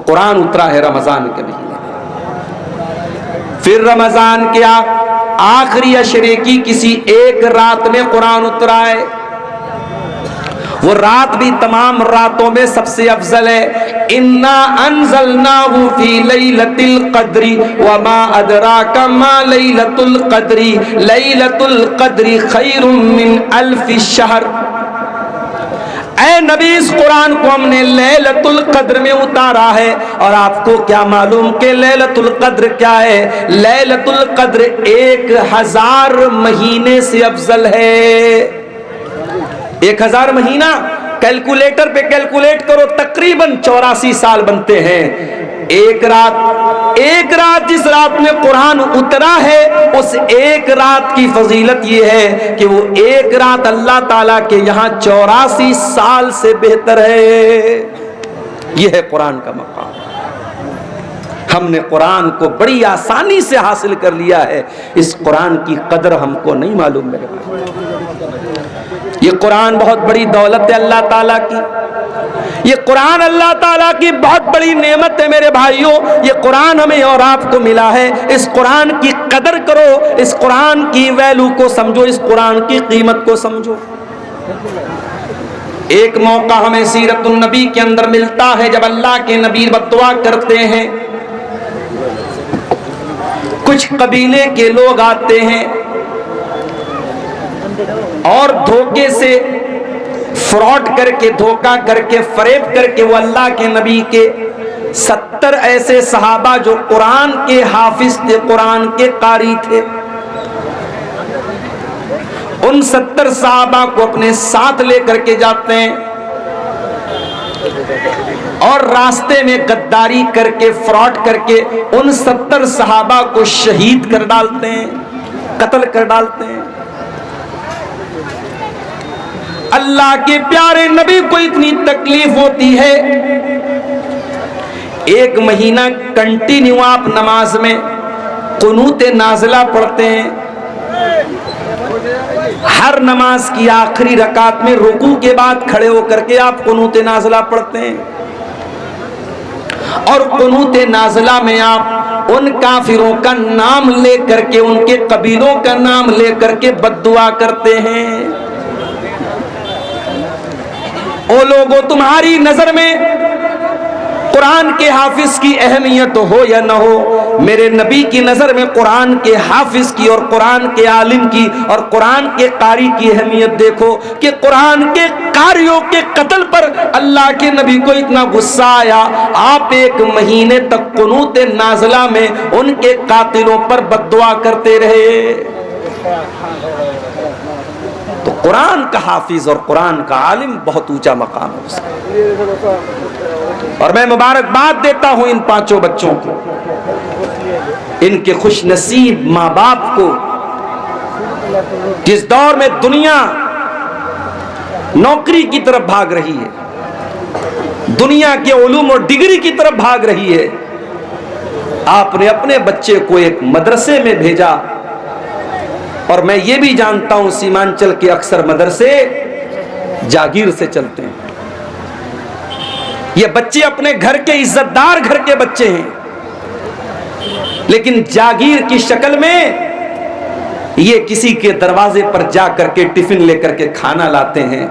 कुरान उतरा है रमजान के महीने। फिर रमजान के आखिरी अशरे की किसी एक रात में कुरान उतरा है। वो रात भी तमाम रातों में सबसे अफजल है। इन्ना अंज़लनाहु फी लैलतिल क़द्री वमा अदराका मा लैलतुल क़द्री लैलतुल क़द्री खैरुम मिन अल्फि शहर। ऐ नबी, इस कुरान को हमने लैलतुल क़द्र में उतारा है। और आपको क्या मालूम कि लैलतुल क़द्र क्या है? लैलतुल क़द्र 1000 महीने से अफजल है। 1000 महीना कैलकुलेटर पे कैलकुलेट करो, तकरीबन 84 साल बनते हैं। एक रात जिस रात में कुरान उतरा है, उस एक रात की फजीलत यह है कि वो एक रात अल्लाह ताला के यहाँ 84 साल से बेहतर है। यह है कुरान का मकाम। हमने कुरान को बड़ी आसानी से हासिल कर लिया है। इस कुरान की कदर हमको नहीं मालूम मेरे भाई। ये कुरान बहुत बड़ी दौलत है अल्लाह ताला की। ये कुरान अल्लाह ताला की बहुत बड़ी नेमत है मेरे भाइयों। ये कुरान हमें और आपको मिला है। इस कुरान की कदर करो, इस कुरान की वैल्यू को समझो, इस कुरान की कीमत को समझो। एक मौका हमें सीरतुन नबी के अंदर मिलता है जब अल्लाह के नबी बद्दुआ करते हैं। कुछ कबीले के लोग आते हैं और धोखे से, फ्रॉड करके, धोखा करके, फरेब करके वो अल्लाह के नबी के 70 ऐसे सहाबा जो कुरान के हाफिज थे, कुरान के कारी थे, उन 70 सहाबा को अपने साथ लेकर के जाते हैं और रास्ते में गद्दारी करके, फ्रॉड करके उन 70 सहाबा को शहीद कर डालते हैं, कत्ल कर डालते हैं। अल्लाह के प्यारे नबी को इतनी तकलीफ होती है। 1 महीना कंटिन्यू आप नमाज में कुनूत नाज़िला पढ़ते हैं। हर नमाज की आखिरी रकात में रुकू के बाद खड़े होकर के आप कुनूत नाज़िला पढ़ते हैं और कुनूत नाज़िला में आप उन काफिरों का नाम लेकर के, उनके कबीलों का नाम लेकर के बद्दुआ करते हैं। ओ लोगों, तुम्हारी नजर में कुरान के हाफिज की अहमियत हो या न हो, मेरे नबी की नजर में कुरान के हाफिज की और कुरान के आलिम की और कुरान के कारी की अहमियत देखो कि कुरान के कारियों के कत्ल पर अल्लाह के नबी को इतना गुस्सा आया। आप 1 महीने तक कुनूत नाज़िला में उनके कातिलों पर बद्दुआ करते रहे। तो कुरान का हाफिज और कुरान का आलिम बहुत ऊंचा मकाम है उसका। और मैं मुबारकबाद देता हूं इन 5 बच्चों को, इनके खुशनसीब माँ बाप को। जिस दौर में दुनिया नौकरी की तरफ भाग रही है, दुनिया के उलूम और डिग्री की तरफ भाग रही है, आपने अपने बच्चे को एक मदरसे में भेजा। और मैं ये भी जानता हूं सीमांचल के अक्सर मदरसे जागीर से चलते हैं। ये बच्चे अपने घर के इज्जतदार घर के बच्चे हैं, लेकिन जागीर की शक्ल में ये किसी के दरवाजे पर जा करके टिफिन लेकर के खाना लाते हैं,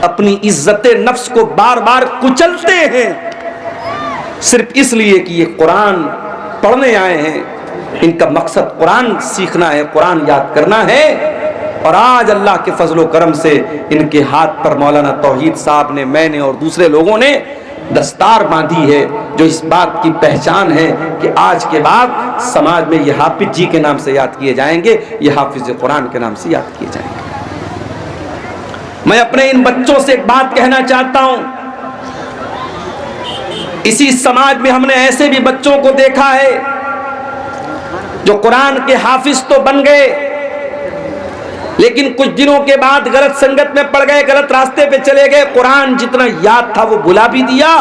अपनी इज्जत नफ्स को बार बार कुचलते हैं सिर्फ इसलिए कि ये कुरान पढ़ने आए हैं। इनका मकसद कुरान सीखना है, कुरान याद करना है। और आज अल्लाह के फजलो करम से इनके हाथ पर मौलाना तौहीद साहब ने, मैंने और दूसरे लोगों ने दस्तार बांधी है, जो इस बात की पहचान है कि आज के बाद समाज में ये हाफिज जी के नाम से याद किए जाएंगे, ये हाफिज कुरान के नाम से याद किए जाएंगे। मैं अपने इन बच्चों से एक बात कहना चाहता हूं। इसी समाज में हमने ऐसे भी बच्चों को देखा है जो कुरान के हाफिज तो बन गए, लेकिन कुछ दिनों के बाद गलत संगत में पड़ गए, गलत रास्ते पे चले गए। कुरान जितना याद था वो भुला भी दिया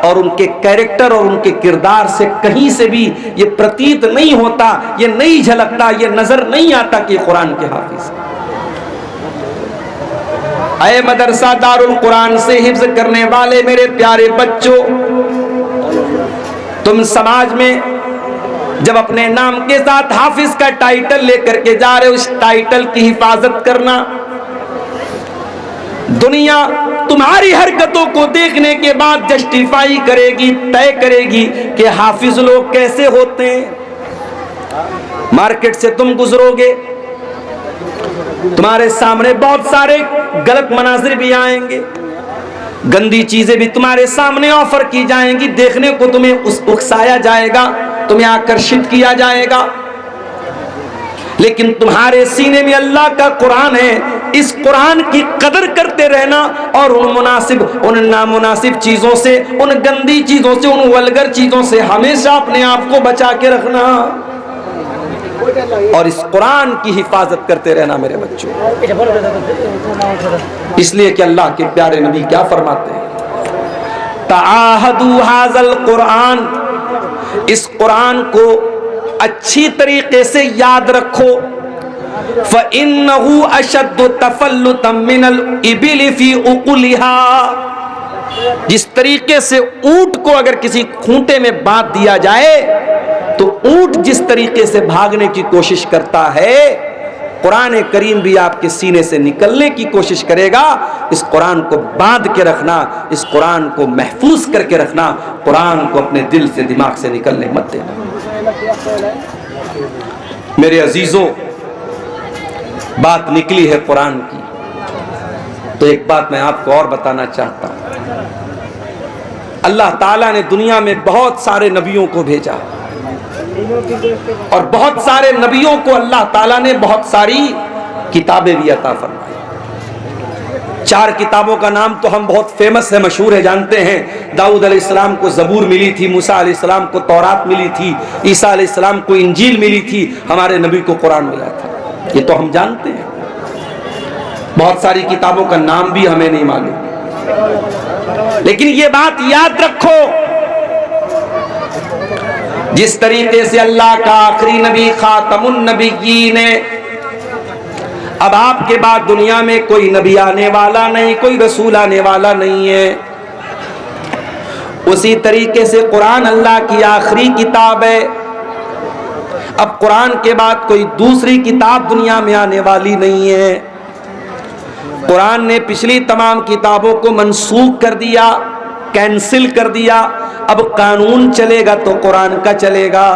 और उनके कैरेक्टर और उनके किरदार से कहीं से भी ये प्रतीत नहीं होता, ये नहीं झलकता, ये नजर नहीं आता कि कुरान के हाफिज। ऐ मदरसा दारुल कुरान से हिफ्ज करने वाले मेरे प्यारे बच्चों, तुम समाज में जब अपने नाम के साथ हाफिज का टाइटल लेकर के जा रहे हो, उस टाइटल की हिफाजत करना। दुनिया तुम्हारी हरकतों को देखने के बाद जस्टिफाई करेगी, तय करेगी कि हाफिज लोग कैसे होते हैं। मार्केट से तुम गुजरोगे, तुम्हारे सामने बहुत सारे गलत मनाजिर भी आएंगे, गंदी चीजें भी तुम्हारे सामने ऑफर की जाएंगी, देखने को तुम्हें उकसाया जाएगा, तुम्हें आकर्षित किया जाएगा। लेकिन तुम्हारे सीने में अल्लाह का कुरान है, इस कुरान की कदर करते रहना और उन नामुनासिब चीजों से, उन गंदी चीजों से, उन वल्गर चीजों से हमेशा अपने आप को बचा के रखना और इस कुरान की हिफाजत करते रहना मेरे बच्चों। इसलिए कि अल्लाह के प्यारे नबी क्या फरमाते हैं, ताअहदू हाज़ल कुरान, इस कुरान को अच्छी तरीके से याद रखो। फ़इन्नहु अशद्दु तफ़ल्लुतम मिनल इबिल फ़ी उक़ुलिहा, जिस तरीके से ऊंट को अगर किसी खूंटे में बांध दिया जाए तो ऊंट जिस तरीके से भागने की कोशिश करता है, कुरान करीम भी आपके सीने से निकलने की कोशिश करेगा। इस कुरान को बांध के रखना, इस कुरान को महफूज करके रखना, कुरान को अपने दिल से, दिमाग से निकलने मत देना। मेरे अजीजों, बात निकली है कुरान की, तो एक बात मैं आपको और बताना चाहता हूं। अल्लाह ताला ने दुनिया में बहुत सारे नबियों को भेजा और बहुत सारे नबियों को अल्लाह ताला ने बहुत सारी किताबें भी अता फरमाई। 4 किताबों का नाम तो हम बहुत फेमस है, मशहूर है, जानते हैं। दाऊद अलैहिस्सलाम को ज़बूर मिली थी, मूसा अलैहिस्सलाम को तौरात मिली थी, ईसा अलैहिस्सलाम को इंजील मिली थी, हमारे नबी को कुरान मिला था। ये तो हम जानते हैं। बहुत सारी किताबों का नाम भी हमें नहीं मालूम, लेकिन ये बात याद रखो, जिस तरीके से अल्लाह का आखिरी नबी खातमुन नबिय्यीन है, अब आपके बाद दुनिया में कोई नबी आने वाला नहीं, कोई रसूल आने वाला नहीं है। उसी तरीके से कुरान अल्लाह की आखिरी किताब है। अब कुरान के बाद कोई दूसरी किताब दुनिया में आने वाली नहीं है। कुरान ने पिछली तमाम किताबों को मनसूख कर दिया, कैंसिल कर दिया। अब कानून चलेगा तो कुरान का चलेगा।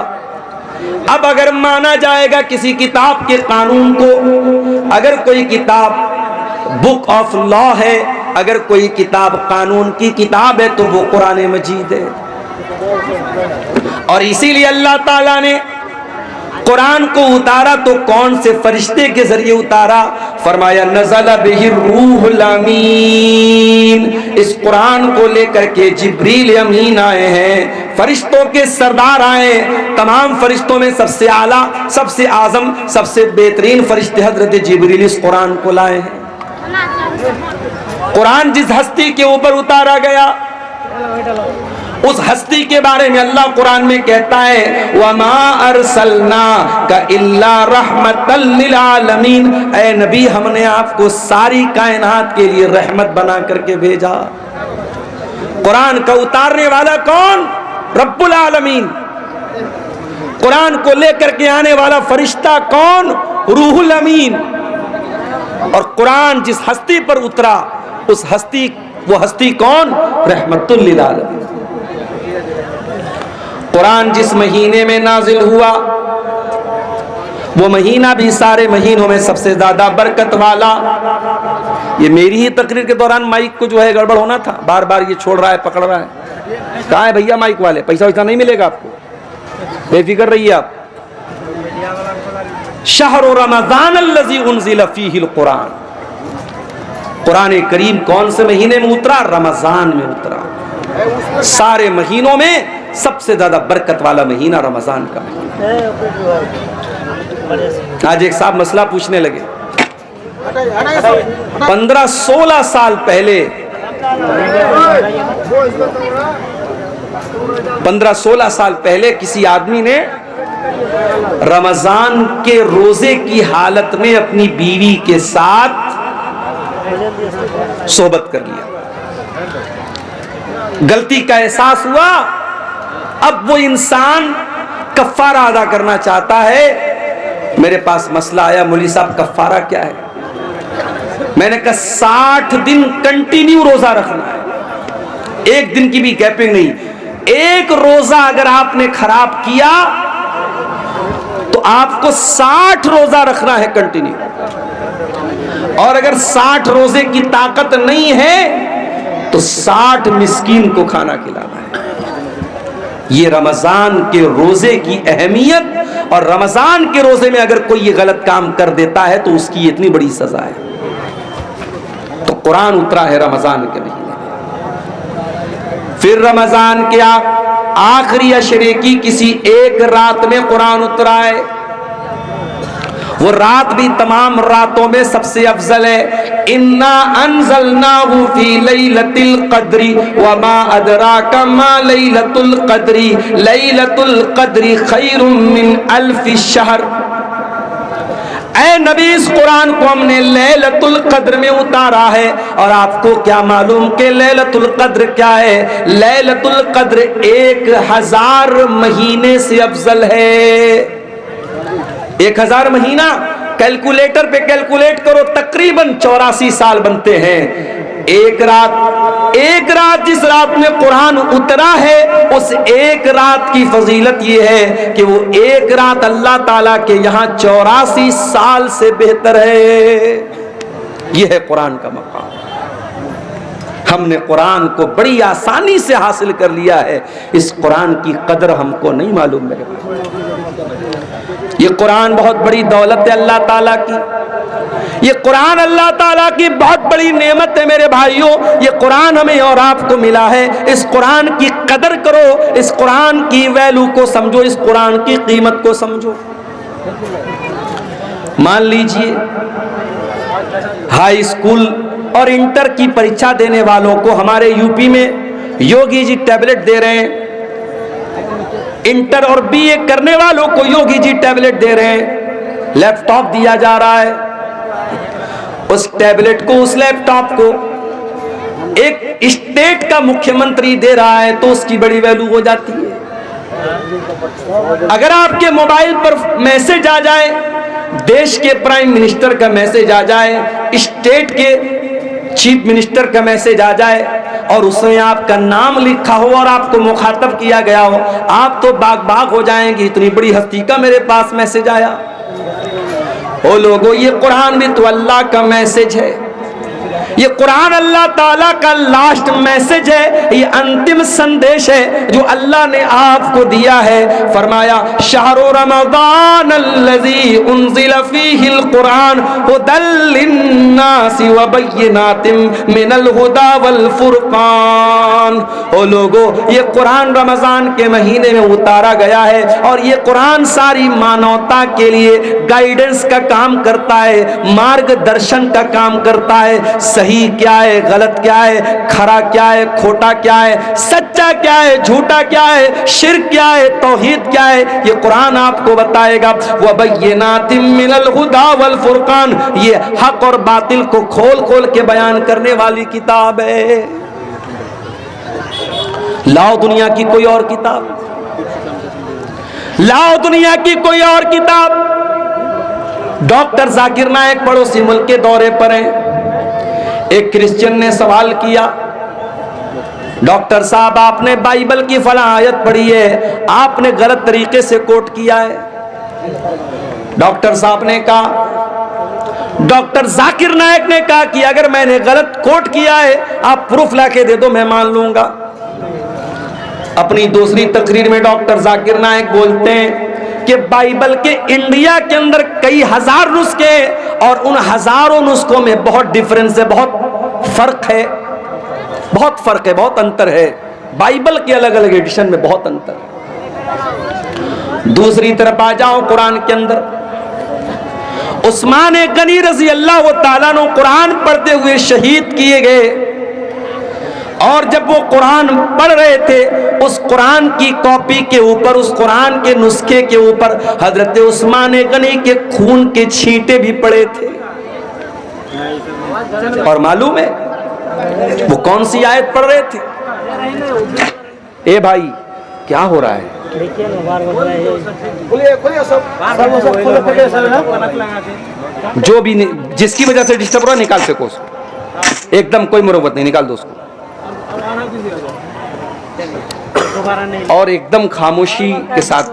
अब अगर माना जाएगा किसी किताब के कानून को, अगर कोई किताब बुक ऑफ लॉ है, अगर कोई किताब कानून की किताब है, तो वो कुरान मजीद है। और इसीलिए अल्लाह ताला ने कुरान को उतारा तो कौन से फरिश्ते के जरिए उतारा? फरमाया नज़ल बिही रूहुल अमीन, इस कुरान को लेकर के जिब्रील अमीन आए हैं, फरिश्तों के सरदार आए। तमाम फरिश्तों में सबसे आला, सबसे आजम, सबसे बेहतरीन फरिश्ते हजरत जिब्रील इस कुरान को लाए हैं। कुरान जिस हस्ती के ऊपर उतारा गया, उस हस्ती के बारे में अल्लाह कुरान में कहता है, वमा अरसलना का इल्ला रहमतल लिल आलमीन, ऐ नबी हमने आपको सारी कायनात के लिए रहमत बना करके भेजा। कुरान का उतारने वाला कौन? रब्बुल आलमीन। कुरान को लेकर के आने वाला फरिश्ता कौन? रूहुल अमीन। और कुरान जिस हस्ती पर उतरा, उस हस्ती, वो हस्ती कौन? रहमतुल लिल आलमीन। कुरान जिस महीने में नाजिल हुआ, वो महीना भी सारे महीनों में सबसे ज्यादा बरकत वाला। ये मेरी ही तकरीर के दौरान माइक को जो है गड़बड़ होना था, बार बार ये छोड़ रहा है, पकड़ रहा है। कहाँ है भैया माइक वाले? पैसा वैसा नहीं मिलेगा आपको, बेफिक्र रहिए आप। शहर रमजान अल्लज़ी उन्ज़िल फ़ीहिल कुरान, कुरान करीम कौन से महीने में उतरा? रमजान में उतरा। सारे महीनों में सबसे ज्यादा बरकत वाला महीना रमजान का महीना। आज एक साहब मसला पूछने लगे, 15-16 साल पहले, 15-16 साल पहले किसी आदमी ने रमजान के रोजे की हालत में अपनी बीवी के साथ सोबत कर लिया। गलती का एहसास हुआ, अब वो इंसान कफ्फारा अदा करना चाहता है। मेरे पास मसला आया, मौलवी साहब कफ्फारा क्या है? मैंने कहा 60 दिन कंटिन्यू रोजा रखना है, एक दिन की भी गैपिंग नहीं। एक रोजा अगर आपने खराब किया तो आपको 60 रोजा रखना है कंटिन्यू। और अगर 60 रोजे की ताकत नहीं है तो 60 मिस्कीन को खाना खिलाना है। ये रमजान के रोजे की अहमियत, और रमजान के रोजे में अगर कोई ये गलत काम कर देता है तो उसकी इतनी बड़ी सजा है। तो कुरान उतरा है रमजान के महीने में। फिर रमजान के आखिरी अशरे की किसी एक रात में कुरान उतरा है। वो रात भी तमाम रातों में सबसे अफजल है। इन्ना अंज़लनाहु फी लैलतिल क़द्री व मा अदराका मा लैलतुल क़द्री लैलतुल क़द्री खैरुम मिन अल्फि शहर। ऐ नबी, इस कुरान को हमने लैलतुल क़द्र में उतारा है। और आपको क्या मालूम कि लैलतुल क़द्र क्या है? लैलतुल क़द्र 1000 महीने से अफजल है। 1000 महीना कैलकुलेटर पे कैलकुलेट करो, तकरीबन 84 साल बनते हैं। एक रात जिस रात में कुरान उतरा है, उस एक रात की फजीलत यह है कि वो एक रात अल्लाह ताला के यहाँ 84 साल से बेहतर है। यह है कुरान का मकाम। हमने कुरान को बड़ी आसानी से हासिल कर लिया है। इस कुरान की कदर हमको नहीं मालूम मेरे भाई। ये कुरान बहुत बड़ी दौलत है अल्लाह ताला की। ये कुरान अल्लाह ताला की बहुत बड़ी नेमत है मेरे भाइयों। ये कुरान हमें और आपको मिला है। इस कुरान की कदर करो, इस कुरान की वैल्यू को समझो, इस कुरान की कीमत को समझो। मान लीजिए हाई स्कूल और इंटर की परीक्षा देने वालों को हमारे यूपी में योगी जी टैबलेट दे रहे हैं। इंटर और बीए करने वालों को योगी जी टैबलेट दे रहे हैं। लैपटॉप दिया जा रहा है। उस टैबलेट को, उस लैपटॉप को एक स्टेट का मुख्यमंत्री दे रहा है तो उसकी बड़ी वैल्यू हो जाती है। अगर आपके मोबाइल पर मैसेज आ जाए, देश के प्राइम मिनिस्टर का मैसेज आ जाए, स्टेट के चीफ मिनिस्टर का मैसेज आ जाए और उसमें आपका नाम लिखा हो और आपको मुखातब किया गया हो, आप तो बाग बाग हो जाएंगे, इतनी बड़ी हस्ती का मेरे पास मैसेज आया। ओ लोगों, ये कुरान भी तो अल्लाह का मैसेज है। ये कुरान अल्लाह ताला का लास्ट मैसेज है, ये अंतिम संदेश है जो अल्लाह ने आपको दिया है। फरमाया शहरो रमज़ान अल्लज़ी उन्ज़िला फ़ीहिल कुरान हुदल लिन्नासि व बय्यिनातिम मिनल हुदा वल फुरक़ान। ओ लोगों, ये कुरान रमज़ान के महीने में उतारा गया है और ये कुरान सारी मानवता के लिए गाइडेंस का काम करता है, मार्गदर्शन का काम करता है। सही क्या है, गलत क्या है, खरा क्या है, खोटा क्या है, सच्चा क्या है, झूठा क्या है, शिर्क क्या है, तौहीद क्या है, ये कुरान आपको बताएगा। व बय्यिनातिम मिनल हुदा वल फुरक़ान, ये हक और बातिल को खोल खोल के बयान करने वाली किताब है। लाओ दुनिया की कोई और किताब, लाओ दुनिया की कोई और किताब। डॉक्टर जाकिर नायक पड़ोसी मुल्क के दौरे पर हैं। एक क्रिश्चियन ने सवाल किया, डॉक्टर साहब आपने बाइबल की फला आयत पढ़ी है, आपने गलत तरीके से कोट किया है। डॉक्टर साहब ने कहा, डॉक्टर जाकिर नायक ने कहा कि अगर मैंने गलत कोट किया है आप प्रूफ लाके दे दो, मैं मान लूंगा। अपनी दूसरी तकरीर में डॉक्टर जाकिर नायक बोलते हैं कि बाइबल के इंडिया के अंदर कई हजार नुस्खे और उन हजारों नुस्खों में बहुत डिफरेंस है, बहुत फर्क है, बहुत फर्क है, बहुत अंतर है। बाइबल के अलग अलग एडिशन में बहुत अंतर है। दूसरी तरफ आ जाओ कुरान के अंदर, उस्मान गनी रजी अल्लाह ताला ने कुरान पढ़ते हुए शहीद किए गए और जब वो कुरान पढ़ रहे थे, उस कुरान की कॉपी के ऊपर, उस कुरान के नुस्खे के ऊपर हजरत उस्मान गनी के खून के छींटे भी पड़े थे। और मालूम है वो कौन सी आयत पढ़ रहे थे? ए भाई, क्या हो रहा है? जो भी जिसकी वजह से डिस्टर्ब हो रहा है निकाल फेंको उसको, एकदम कोई मुरब्बत नहीं, निकाल दो उसको। और एकदम खामोशी के साथ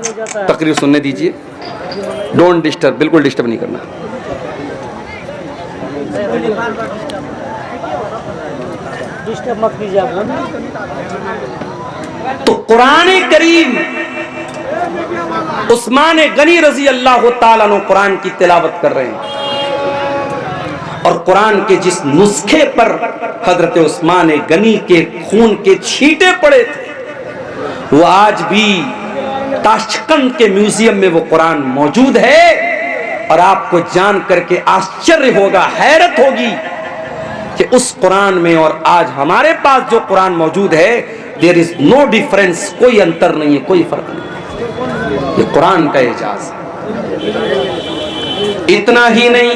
तकरीर सुनने दीजिए, डोंट डिस्टर्ब, बिल्कुल डिस्टर्ब नहीं करना। डिस्टर्ब मत कीजिए आप। तो कुरान करीम, उस्मान गनी रजी अल्लाह ताला अन्हु कुरान की तिलावत कर रहे हैं, और कुरान के जिस नुस्खे पर हजरत उस्मान गनी के खून के छींटे पड़े थे, वो आज भी ताशकंद के म्यूजियम में वो कुरान मौजूद है। और आपको जान करके आश्चर्य होगा, हैरत होगी कि उस कुरान में और आज हमारे पास जो कुरान मौजूद है, देयर इज नो डिफरेंस, कोई अंतर नहीं है, कोई फर्क नहीं। ये कुरान का एजाज है। इतना ही नहीं,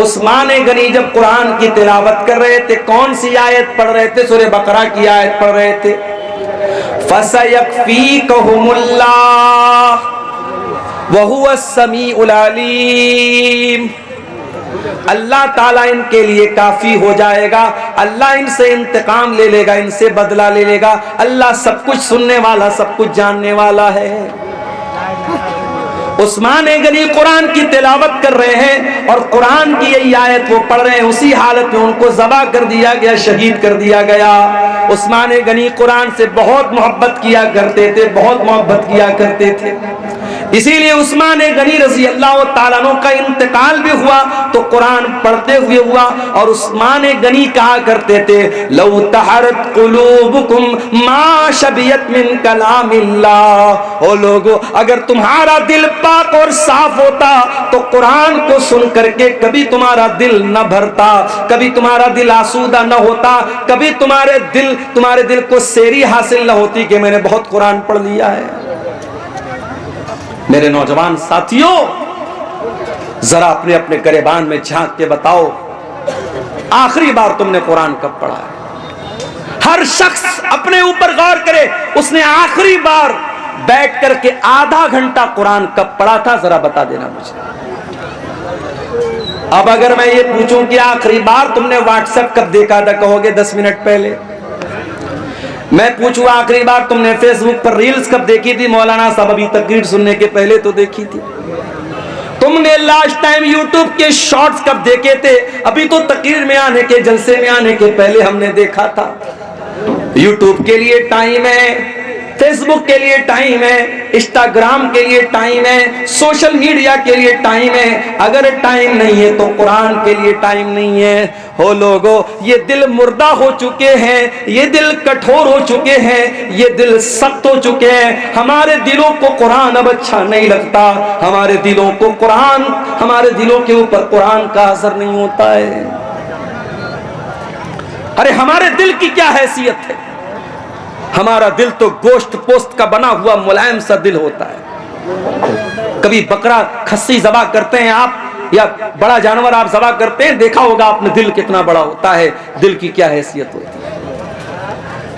उस्मान गनी जब कुरान की तिलावत कर रहे थे, कौन सी आयत पढ़ रहे थे? सूरह बकरा की आयत पढ़ रहे थे, फसयकफीकहुमुल्लाह वहुवस समीउल अलीम। अल्लाह ताला इनके लिए काफी हो जाएगा, अल्लाह इनसे इंतकाम ले लेगा, इनसे बदला ले लेगा। अल्लाह सब कुछ सुनने वाला, सब कुछ जानने वाला है। उस्मान गनी कुरान की तिलावत कर रहे हैं और कुरान की यही आयत वो पढ़ रहे हैं, उसी हालत में उनको ज़बा कर दिया गया, शहीद कर दिया गया। उस्मान गनी कुरान से बहुत मोहब्बत किया करते थे, बहुत मोहब्बत किया करते थे। इसीलिए उस्मान गनी रज़ी अल्लाह ताला अन्हु का इंतकाल भी हुआ तो कुरान पढ़ते हुए हुआ। और उस्मान गनी कहा करते थे, लौ तहरत कुलूबुकुम मा शबियत मिन कलामिल्लाह। ओ लोगो, अगर तुम्हारा दिल पाक और साफ होता तो कुरान को सुन करके कभी तुम्हारा दिल न भरता, कभी तुम्हारा दिल आसूदा न होता, कभी तुम्हारे दिल को सेरी हासिल न होती कि मैंने बहुत कुरान पढ़ लिया है। मेरे नौजवान साथियों, जरा अपने अपने गरेबान में झांक के बताओ, आखिरी बार तुमने कुरान कब पढ़ा है? हर शख्स अपने ऊपर गौर करे, उसने आखिरी बार बैठ करके आधा घंटा कुरान कब पढ़ा था? जरा बता देना मुझे। अब अगर मैं ये पूछूं कि आखिरी बार तुमने व्हाट्सएप कब देखा था, कहोगे 10 मिनट पहले। मैं पूछूं आखिरी बार तुमने फेसबुक पर रील्स कब देखी थी? मौलाना साहब अभी तकरीर सुनने के पहले तो देखी थी। तुमने लास्ट टाइम यूट्यूब के शॉर्ट्स कब देखे थे? अभी तो तकरीर में आने के, जलसे में आने के पहले हमने देखा था। यूट्यूब के लिए टाइम है, फेसबुक के लिए टाइम है, इंस्टाग्राम के लिए टाइम है, सोशल मीडिया के लिए टाइम है। अगर टाइम नहीं है तो कुरान के लिए टाइम नहीं है। हो लोगों, ये दिल मुर्दा हो चुके हैं, ये दिल कठोर हो चुके हैं, ये दिल सख्त हो चुके हैं। हमारे दिलों को कुरान अब अच्छा नहीं लगता, हमारे दिलों को कुरान, हमारे दिलों के ऊपर कुरान का असर नहीं होता है। अरे हमारे दिल की क्या हैसियत है? हमारा दिल तो गोश्त पोस्त का बना हुआ मुलायम सा दिल होता है। कभी बकरा खस्सी ज़बा करते हैं आप, या बड़ा जानवर आप ज़बा करते हैं, देखा होगा आपने दिल कितना बड़ा होता है, दिल की क्या हैसियत होती है।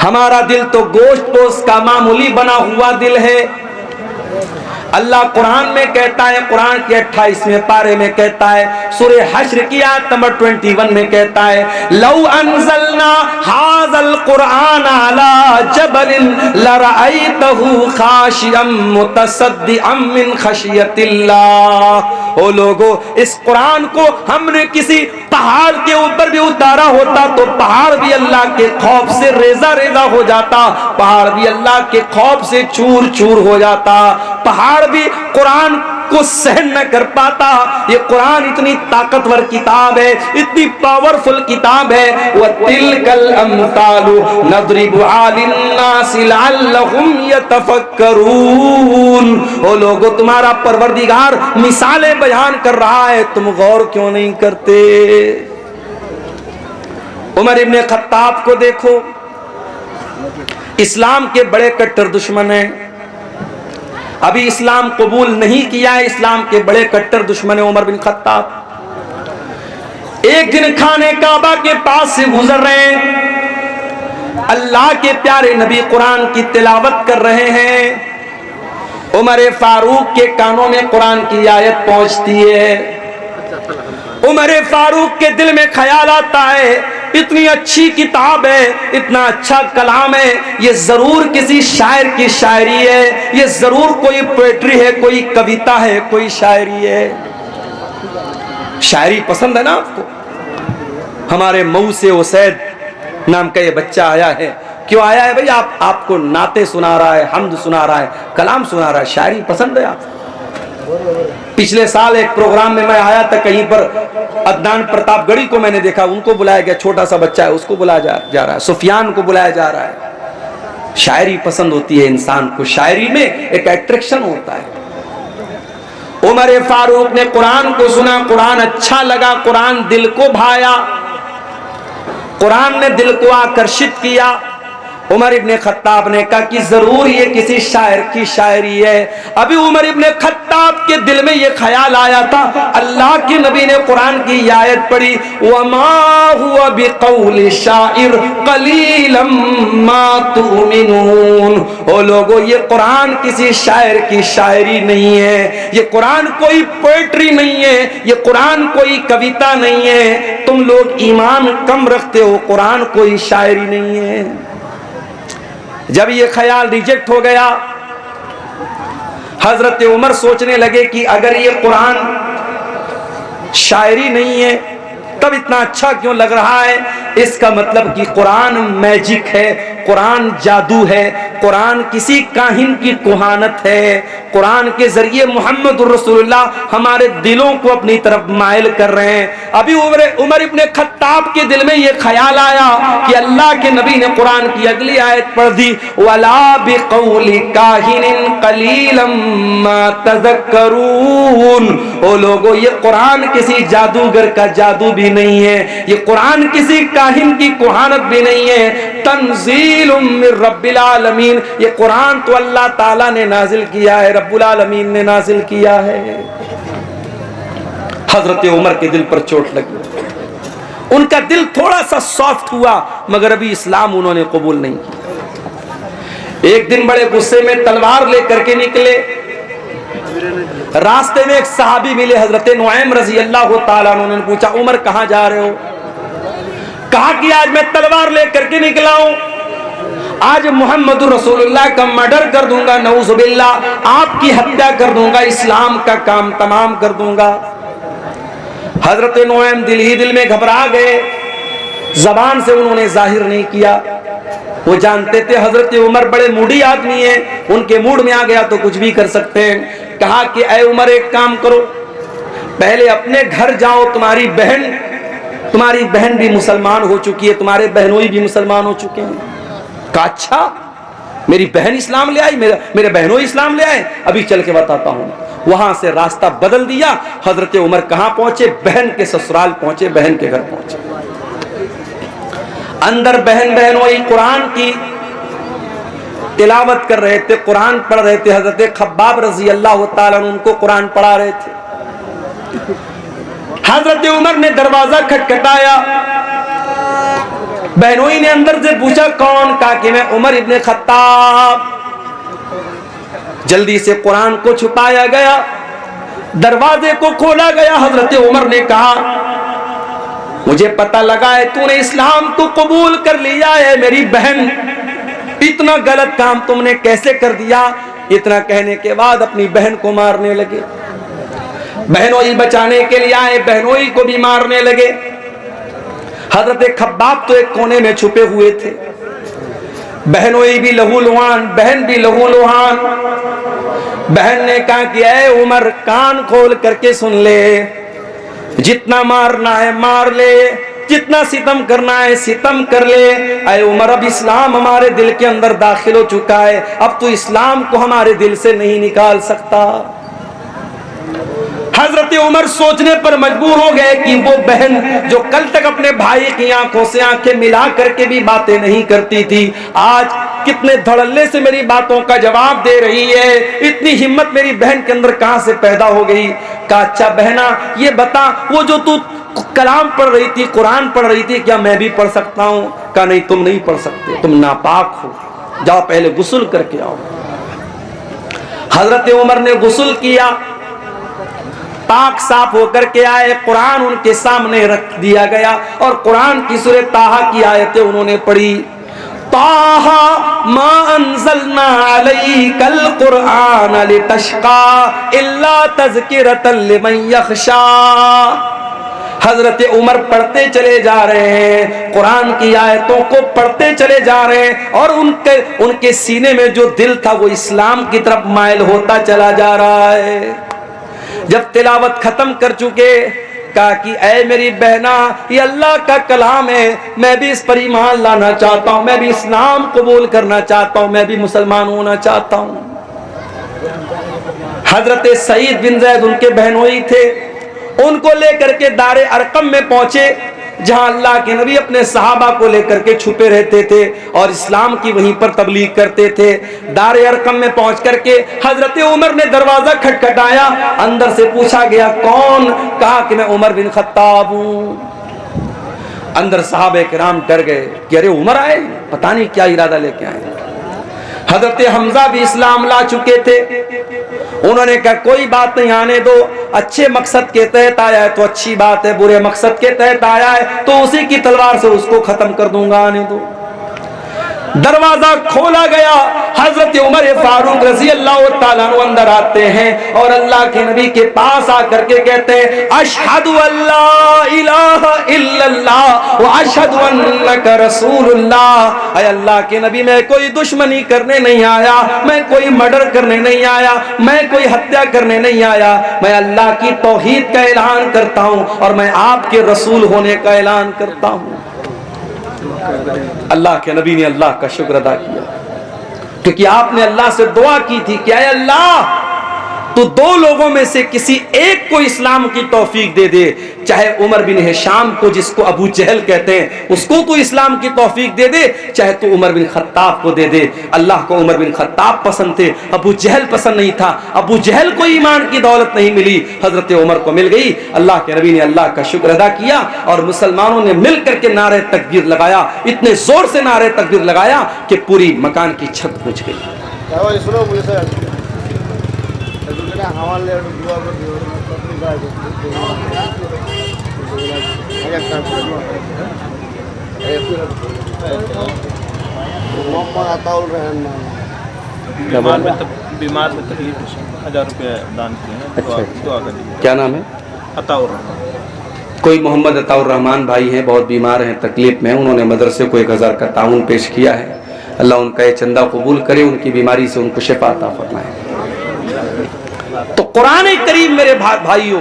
हमारा दिल तो गोश्त पोस्त का मामूली बना हुआ दिल है। अल्लाह कुरान में कहता है, कुरान के 28वें पारे में कहता है, सूरह हश्र की आयत नंबर 21 में कहता है, लौ अंज़लना हाज़ल कुरान अला जबलिन लरअयतहु खाशिअम मुतसद्दिअम मिन खशियतिल्लाह। ओ लोगो, इस कुरान को हमने किसी पहाड़ के ऊपर भी उतारा होता तो पहाड़ भी अल्लाह के खौफ से रेजा रेजा हो जाता, पहाड़ भी अल्लाह के खौफ से चूर चूर हो जाता, पहाड़ भी कुरान को सहन न कर पाता। ये कुरान इतनी ताकतवर किताब है, इतनी पावरफुल किताब है। वतिलकल अमसालु नदरिबु लिन्नासि लअल्लहुम यतफक्करून। ओ लोगो, तुम्हारा परवरदिगार मिसालें बयान कर रहा है, तुम गौर क्यों नहीं करते? उमर इब्ने खत्ताब को देखो, इस्लाम के बड़े कट्टर दुश्मन हैं, अभी इस्लाम कबूल नहीं किया है, इस्लाम के बड़े कट्टर दुश्मन है उमर बिन खत्ताब। एक दिन खाने काबा के पास से गुजर रहे हैं, अल्लाह के प्यारे नबी कुरान की तिलावत कर रहे हैं, उमर फारूक के कानों में कुरान की आयत पहुंचती है। उमर फारूक के दिल में ख्याल आता है, इतनी अच्छी किताब है, इतना अच्छा कलाम है, ये जरूर किसी शायर की शायरी है, ये जरूर कोई पोएट्री है, कोई कविता है, कोई शायरी है। शायरी पसंद है ना आपको? हमारे मऊ से उसैद नाम का ये बच्चा आया है। क्यों आया है भाई? आपको नाते सुना रहा है, हम्द सुना रहा है, कलाम सुना रहा है। शायरी पसंद है आपको? पिछले साल एक प्रोग्राम में मैं आया था, कहीं पर अदनान प्रतापगढ़ी को मैंने देखा, उनको बुलाया गया, छोटा सा बच्चा है, उसको बुलाया जा रहा है, सुफियान को बुलाया जा रहा है। शायरी पसंद होती है इंसान को, शायरी में एक अट्रैक्शन होता है। उमर फारूक ने कुरान को सुना, कुरान अच्छा लगा, कुरान दिल को भाया, कुरान ने दिल को आकर्षित किया। उमर इब्ने खत्ताब ने कहा कि जरूर ये किसी शायर की शायरी है। अभी उमर इब्ने खत्ताब के दिल में ये ख्याल आया था, अल्लाह के नबी ने कुरान की आयत पढ़ी, वमा हुवा बिक़ौलि शाइर क़लीलम मा तुमिनून। ओ लोगों, ये कुरान किसी शायर की शायरी नहीं है, ये कुरान कोई पोएट्री नहीं है, ये कुरान कोई कविता नहीं है। तुम लोग ईमान कम रखते हो, कुरान कोई शायरी नहीं है। जब ये ख्याल रिजेक्ट हो गया, हजरत उमर सोचने लगे कि अगर ये कुरान शायरी नहीं है तब इतना अच्छा क्यों लग रहा है? इसका मतलब कि कुरान मैजिक है, कुरान जादू है, कुरान किसी काहिन की कुहानत है। कुरान के जरिए मोहम्मद रसूलुल्लाह हमारे दिलों को अपनी तरफ माइल कर रहे हैं। अभी उमर इब्ने खत्ताब के दिल में यह ख्याल आया कि अल्लाह के नबी ने कुरान की अगली आयत पढ़ दी, वला बिक़ौलि काहिनिन क़लीलम मा तज़क्करून। ओ लोगों, ये कुरान किसी जादूगर का जादू भी नहीं है, ये कुरान किसी काहिन की कुहानत भी नहीं है। तंज़ीलुम मिर रब्बिल आलमीन, ये कुरान तो अल्लाह ताला ने नाजिल किया है, रब्बुल आलमीन ने नाजिल किया है। हजरत उमर के दिल पर चोट लगी, उनका दिल थोड़ा सा सॉफ्ट हुआ, मगर अभी इस्लाम उन्होंने कबूल नहीं किया। एक दिन बड़े गुस्से में तलवार लेकर के निकले। रास्ते में एक सहाबी मिले, हजरत नुआइम रजी अल्लाह ताला अन्हु। उन्होंने पूछा, उमर कहां जा रहे हो? कहा कि आज मैं तलवार लेकर के निकला हूं, आज मोहम्मद रसूलुल्लाह का मर्डर कर दूंगा, नऊजुबिल्लाह, आपकी हत्या कर दूंगा, इस्लाम का काम तमाम कर दूंगा। हजरत नुआइम दिल ही दिल में घबरा गए, जबान से उन्होंने जाहिर नहीं किया। वो जानते थे हजरत उमर बड़े मूडी आदमी हैं, उनके मूड में आ गया तो कुछ भी कर सकते हैं। कहा कि ऐ उमर, एक काम करो, पहले अपने घर जाओ, तुम्हारी बहन भी मुसलमान हो चुकी है, तुम्हारे बहनोई भी मुसलमान हो चुके हैं। कहा अच्छा, मेरी बहन इस्लाम ले आई, मेरे बहनों इस्लाम ले आए, अभी चल के बताता हूं। वहां से रास्ता बदल दिया। हजरत उमर कहां पहुंचे? बहन के ससुराल पहुंचे, बहन के घर पहुंचे। अंदर बहनोई कुरान की तिलावत कर रहे थे, कुरान पढ़ रहे थे। हजरत खब्बाब रजी अल्लाह ताला अन्हु उनको कुरान पढ़ा रहे थे। हजरत उमर ने दरवाजा खटखटाया, बहनोई ने अंदर से पूछा कौन? कहा कि मैं उमर इब्ने खत्ताब। जल्दी से कुरान को छुपाया गया, दरवाजे को खोला गया। हजरत उमर ने कहा, मुझे पता लगा है तूने इस्लाम तो कबूल कर लिया है, मेरी बहन, इतना गलत काम तुमने कैसे कर दिया? इतना कहने के बाद अपनी बहन को मारने लगे। बहनोई बचाने के लिए आए, बहनोई को भी मारने लगे। हजरत खब्बाब तो एक कोने में छुपे हुए थे। बहनोई भी लहूलुहान, बहन भी लहूलुहान। बहन ने कहा कि ऐ उमर, कान खोल करके सुन ले, जितना मारना है मार ले, जितना सितम करना है सितम कर ले। ऐ उमर, अब इस्लाम हमारे दिल के अंदर दाखिल हो चुका है, अब तो इस्लाम को हमारे दिल से नहीं निकाल सकता। हजरत उमर सोचने पर मजबूर हो गए कि वो बहन जो कल तक अपने भाई की आंखों से आंखें मिला करके भी बातें नहीं करती थी, आज कितने धड़ल्ले से मेरी बातों का जवाब दे रही है। इतनी हिम्मत मेरी बहन के अंदर कहां से पैदा हो गई? कहा अच्छा बहना, ये बता, वो जो तू कलाम पढ़ रही थी, कुरान पढ़ रही थी, क्या मैं भी पढ़ सकता हूं? कहा नहीं, तुम नहीं पढ़ सकते, तुम नापाक हो, जाओ पहले गुस्ल करके आओ। हजरत उमर ने गुस्ल किया, पाक साफ होकर के आए, कुरान उनके सामने रख दिया गया और कुरान की सूरह ताहा की आयतें उन्होंने पढ़ी। ताहा मा अंज़लना अलैकल कुरआन लितशका इल्ला तज़किरतन लिमन यख़शा। हजरत उमर पढ़ते चले जा रहे हैं, कुरान की आयतों को पढ़ते चले जा रहे हैं और उनके सीने में जो दिल था वो इस्लाम की तरफ माइल होता चला जा रहा है। जब तिलावत खत्म कर चुके, कहा कि ऐ मेरी बहना, ये अल्लाह का कलाम है, मैं भी इस पर ईमान लाना चाहता हूं, मैं भी इस्लाम कबूल करना चाहता हूं, मैं भी मुसलमान होना चाहता हूं। हजरत सईद बिन ज़ैद उनके बहनोई थे, उनको लेकर के दारे अरकम में पहुंचे, जहां अल्लाह के नबी अपने सहाबा को लेकर के छुपे रहते थे और इस्लाम की वहीं पर तबलीग करते थे। दारे अरकम में पहुंच करके हजरत उमर ने दरवाजा खटखटाया, अंदर से पूछा गया कौन? कहा कि मैं उमर बिन खत्ताब हूं। अंदर सहाबे किराम डर गए कि अरे उमर आए, पता नहीं क्या इरादा लेके आए। हजरत हमजा भी इस्लाम ला चुके थे, उन्होंने कहा कोई बात नहीं, आने दो, अच्छे मकसद के तहत आया है तो अच्छी बात है, बुरे मकसद के तहत आया है तो उसी की तलवार से उसको खत्म कर दूंगा, आने दो। दरवाजा खोला गया, हजरत उमर फारूक रजी अल्लाह ताला अन्हु अंदर आते हैं और अल्लाह के नबी के पास आकर के कहते हैं अशहदु अल्ला इलाहा इल्लल्लाह व अशहदु अन्नका रसूलुल्लाह। ऐ अल्लाह के नबी, मैं कोई दुश्मनी करने नहीं आया, मैं कोई मर्डर करने नहीं आया, मैं कोई हत्या करने नहीं आया, मैं अल्लाह की तौहीद का ऐलान करता हूं और मैं आपके रसूल होने का ऐलान करता हूं। अल्लाह के नबी ने अल्लाह का शुक्र अदा किया, क्योंकि आपने अल्लाह से दुआ की थी कि अल्लाह तो दो लोगों में से किसी एक को इस्लाम की तौफीक दे दे, चाहे उमर बिन हिशाम को, जिसको अबू जहल कहते हैं, उसको तो इस्लाम की तौफीक दे दे, चाहे तो उमर बिन खत्ताब को दे दे। अल्लाह को उमर बिन खत्ताब पसंद थे, अबू जहल पसंद नहीं था। अबू जहल को ईमान की दौलत नहीं मिली, हजरत उमर को मिल गई। अल्लाह के नबी ने अल्लाह का शुक्र अदा किया और मुसलमानों ने मिल करके नारे तकबीर लगाया, इतने जोर से नारे तकबीर लगाया कि पूरी मकान की छत पूछ गई। बीमार में तकलीफ 1000 रुपये दान किए हैं। दुआ कर दीजिए। क्या नाम है? अताउर रहमान। कोई मोहम्मद अताउर रहमान भाई हैं, बहुत बीमार हैं, तकलीफ में, उन्होंने मदरसे को 1000 का ताउन पेश किया है। अल्लाह उनका ये चंदा कबूल करे, उनकी बीमारी से उनको शिफा अता फरमाए। तो कुरान करीम मेरे भाइयों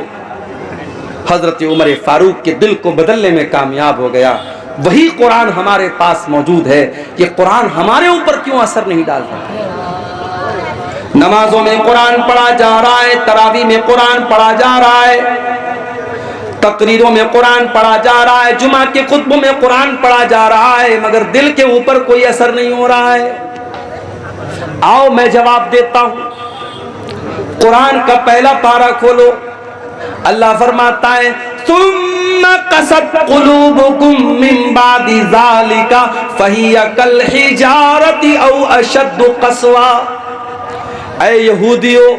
हजरत उमर फारूक के दिल को बदलने में कामयाब हो गया। वही कुरान हमारे पास मौजूद है, ये कुरान हमारे ऊपर क्यों असर नहीं डाल रहा? नमाजों में कुरान पढ़ा जा रहा है, तरावी में कुरान पढ़ा जा रहा है, तकरीरों में कुरान पढ़ा जा रहा है, जुमा के खुतबों में कुरान पढ़ा जा रहा है, मगर दिल के ऊपर कोई असर नहीं हो रहा है। आओ मैं जवाब देता हूं। कुरान का पहला पारा खोलो, अल्लाह फरमाता है सुम्मा कसत कुलूबुकुम मिन बादि ज़ालिका फहिया कल हिजारति औ अशद्दु क़स्वा। ऐ यहूदियों,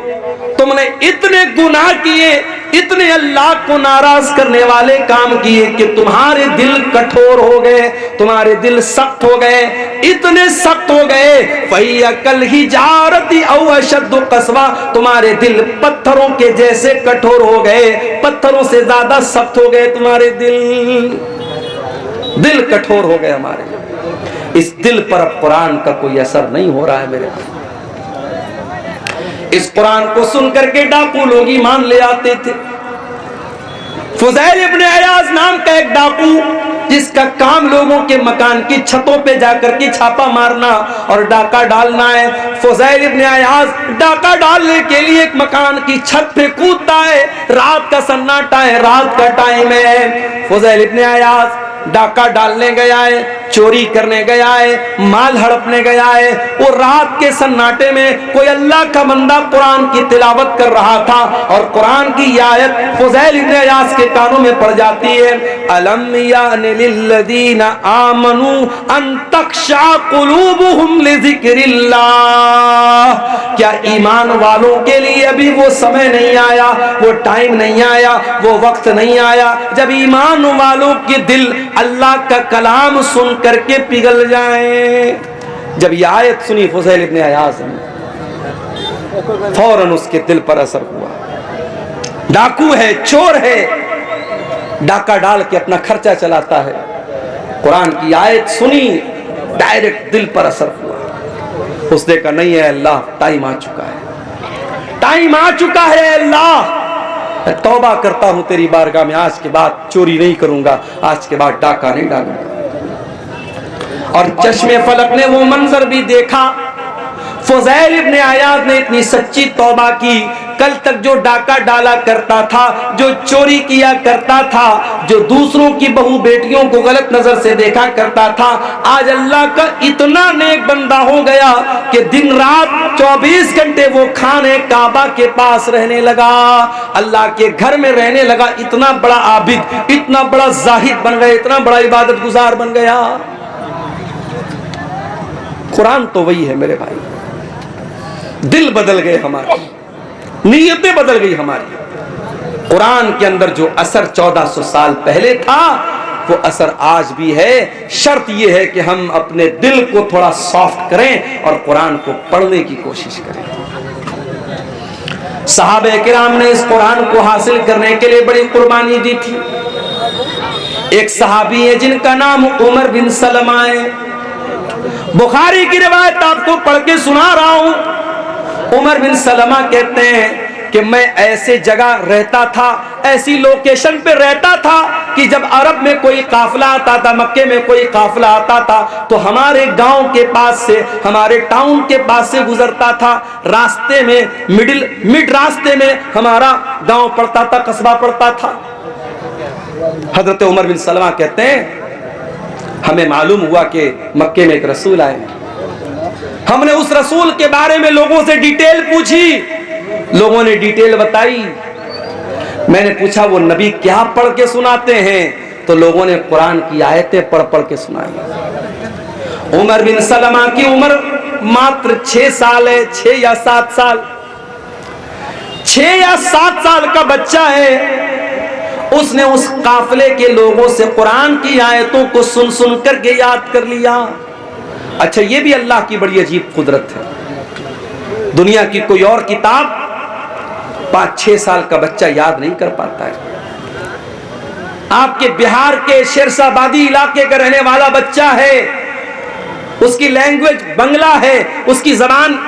तुमने इतने गुनाह किए, इतने अल्लाह को नाराज करने वाले काम किए कि तुम्हारे दिल कठोर हो गए, तुम्हारे दिल सख्त हो गए, इतने सख्त हो गए फहिया कल हिजारति औ अशद्दु क़स्वा, तुम्हारे दिल पत्थरों के जैसे कठोर हो गए, पत्थरों से ज्यादा सख्त हो गए तुम्हारे दिल कठोर हो गए हमारे। इस दिल पर अब कुरान का कोई असर नहीं हो रहा है मेरे भाई। इस कुरान को सुन करके डाकू लोग ईमान ले आते थे। फुज़ैल इब्न अयाज नाम का एक डाकू, जिसका काम लोगों के मकान की छतों पे जाकर के छापा मारना और डाका डालना है। फुज़ैल इब्न अयाज डाका डालने के लिए एक मकान की छत पे कूदता है, रात का सन्नाटा है, रात का टाइम है। फुज़ैल इब्न अयाज डाका डालने गया है, चोरी करने गया है, माल हड़पने गया है, वो रात के सन्नाटे में कोई अल्लाह का बंदा कुरान की तिलावत कर रहा था और कुरान की ये आयत फुज़ैल इब्न अयाज़ के कानों में पड़ जाती है, अलम यानि लिल्लज़ीना आमनू अन तख्शा कुलूबुहुम लिज़िक्रिल्लाह, क्या ईमान वालों के लिए अभी वो समय नहीं आया, वो टाइम नहीं आया, वो वक्त नहीं आया जब ईमान वालों के दिल अल्लाह का कलाम सुन करके पिघल जाए। जब ये आयत सुनी फुज़ैल इब्न अयाज़ ने, फौरन उसके दिल पर असर हुआ। डाकू है, चोर है, डाका डाल के अपना खर्चा चलाता है, कुरान की आयत सुनी, डायरेक्ट दिल पर असर हुआ। उसने कहा नहीं है अल्लाह, टाइम आ चुका है, टाइम आ चुका है अल्लाह, मैं तौबा करता हूं तेरी बारगाह में, आज के बाद चोरी नहीं करूंगा, आज के बाद डाका नहीं डालूंगा। और चश्मे फलक ने वो मंजर भी देखा। फुज़ैल इब्न अयाज़ ने इतनी सच्ची तौबा की, कल तक जो डाका डाला करता था, जो चोरी किया करता था, जो दूसरों की बहू बेटियों को गलत नजर से देखा करता था, आज अल्लाह का इतना नेक बंदा हो गया कि दिन रात 24 घंटे वो खाने काबा के पास रहने लगा, अल्लाह के घर में रहने लगा। इतना बड़ा आबिद, इतना बड़ा जाहिद बन गया, इतना बड़ा इबादत गुजार बन गया। कुरान तो वही है मेरे भाई, दिल बदल गए हमारे, नीयतें बदल गई हमारी। कुरान के अंदर जो असर 1400 साल पहले था वो असर आज भी है। शर्त यह है कि हम अपने दिल को थोड़ा सॉफ्ट करें और कुरान को पढ़ने की कोशिश करें। सहाबे किराम ने इस कुरान को हासिल करने के लिए बड़ी कुर्बानी दी थी। एक सहाबी है जिनका नाम उमर बिन सलमा है। बुखारी की रिवायत आपको पढ़ के सुना रहा हूं। उमर बिन सलमा कहते हैं कि मैं ऐसे जगह रहता था, ऐसी लोकेशन पे रहता था कि जब अरब में कोई काफिला आता था, मक्के में कोई काफिला आता था तो हमारे गांव के पास से, हमारे टाउन के पास से गुजरता था। रास्ते में मिड रास्ते में हमारा गांव पड़ता था, कस्बा पड़ता था। हजरत उमर बिन सलमा कहते हैं हमें मालूम हुआ कि मक्के में एक रसूल आए। हमने उस रसूल के बारे में लोगों से डिटेल पूछी, लोगों ने डिटेल बताई। मैंने पूछा वो नबी क्या पढ़ के सुनाते हैं, तो लोगों ने कुरान की आयतें पढ़ पढ़ के सुनाई। उमर बिन सलमा की उम्र मात्र 6 साल है, 6 या 7 साल, 6 या 7 साल का बच्चा है। उसने उस काफिले के लोगों से कुरान की आयतों को सुन सुन करके याद कर लिया। अच्छा, ये भी अल्लाह की बड़ी अजीब कुदरत है। दुनिया की कोई और किताब 5-6 साल का बच्चा याद नहीं कर पाता है। आपके बिहार के शेरशाबादी इलाके का रहने वाला बच्चा है, उसकी लैंग्वेज बंगला है, उसकी जबान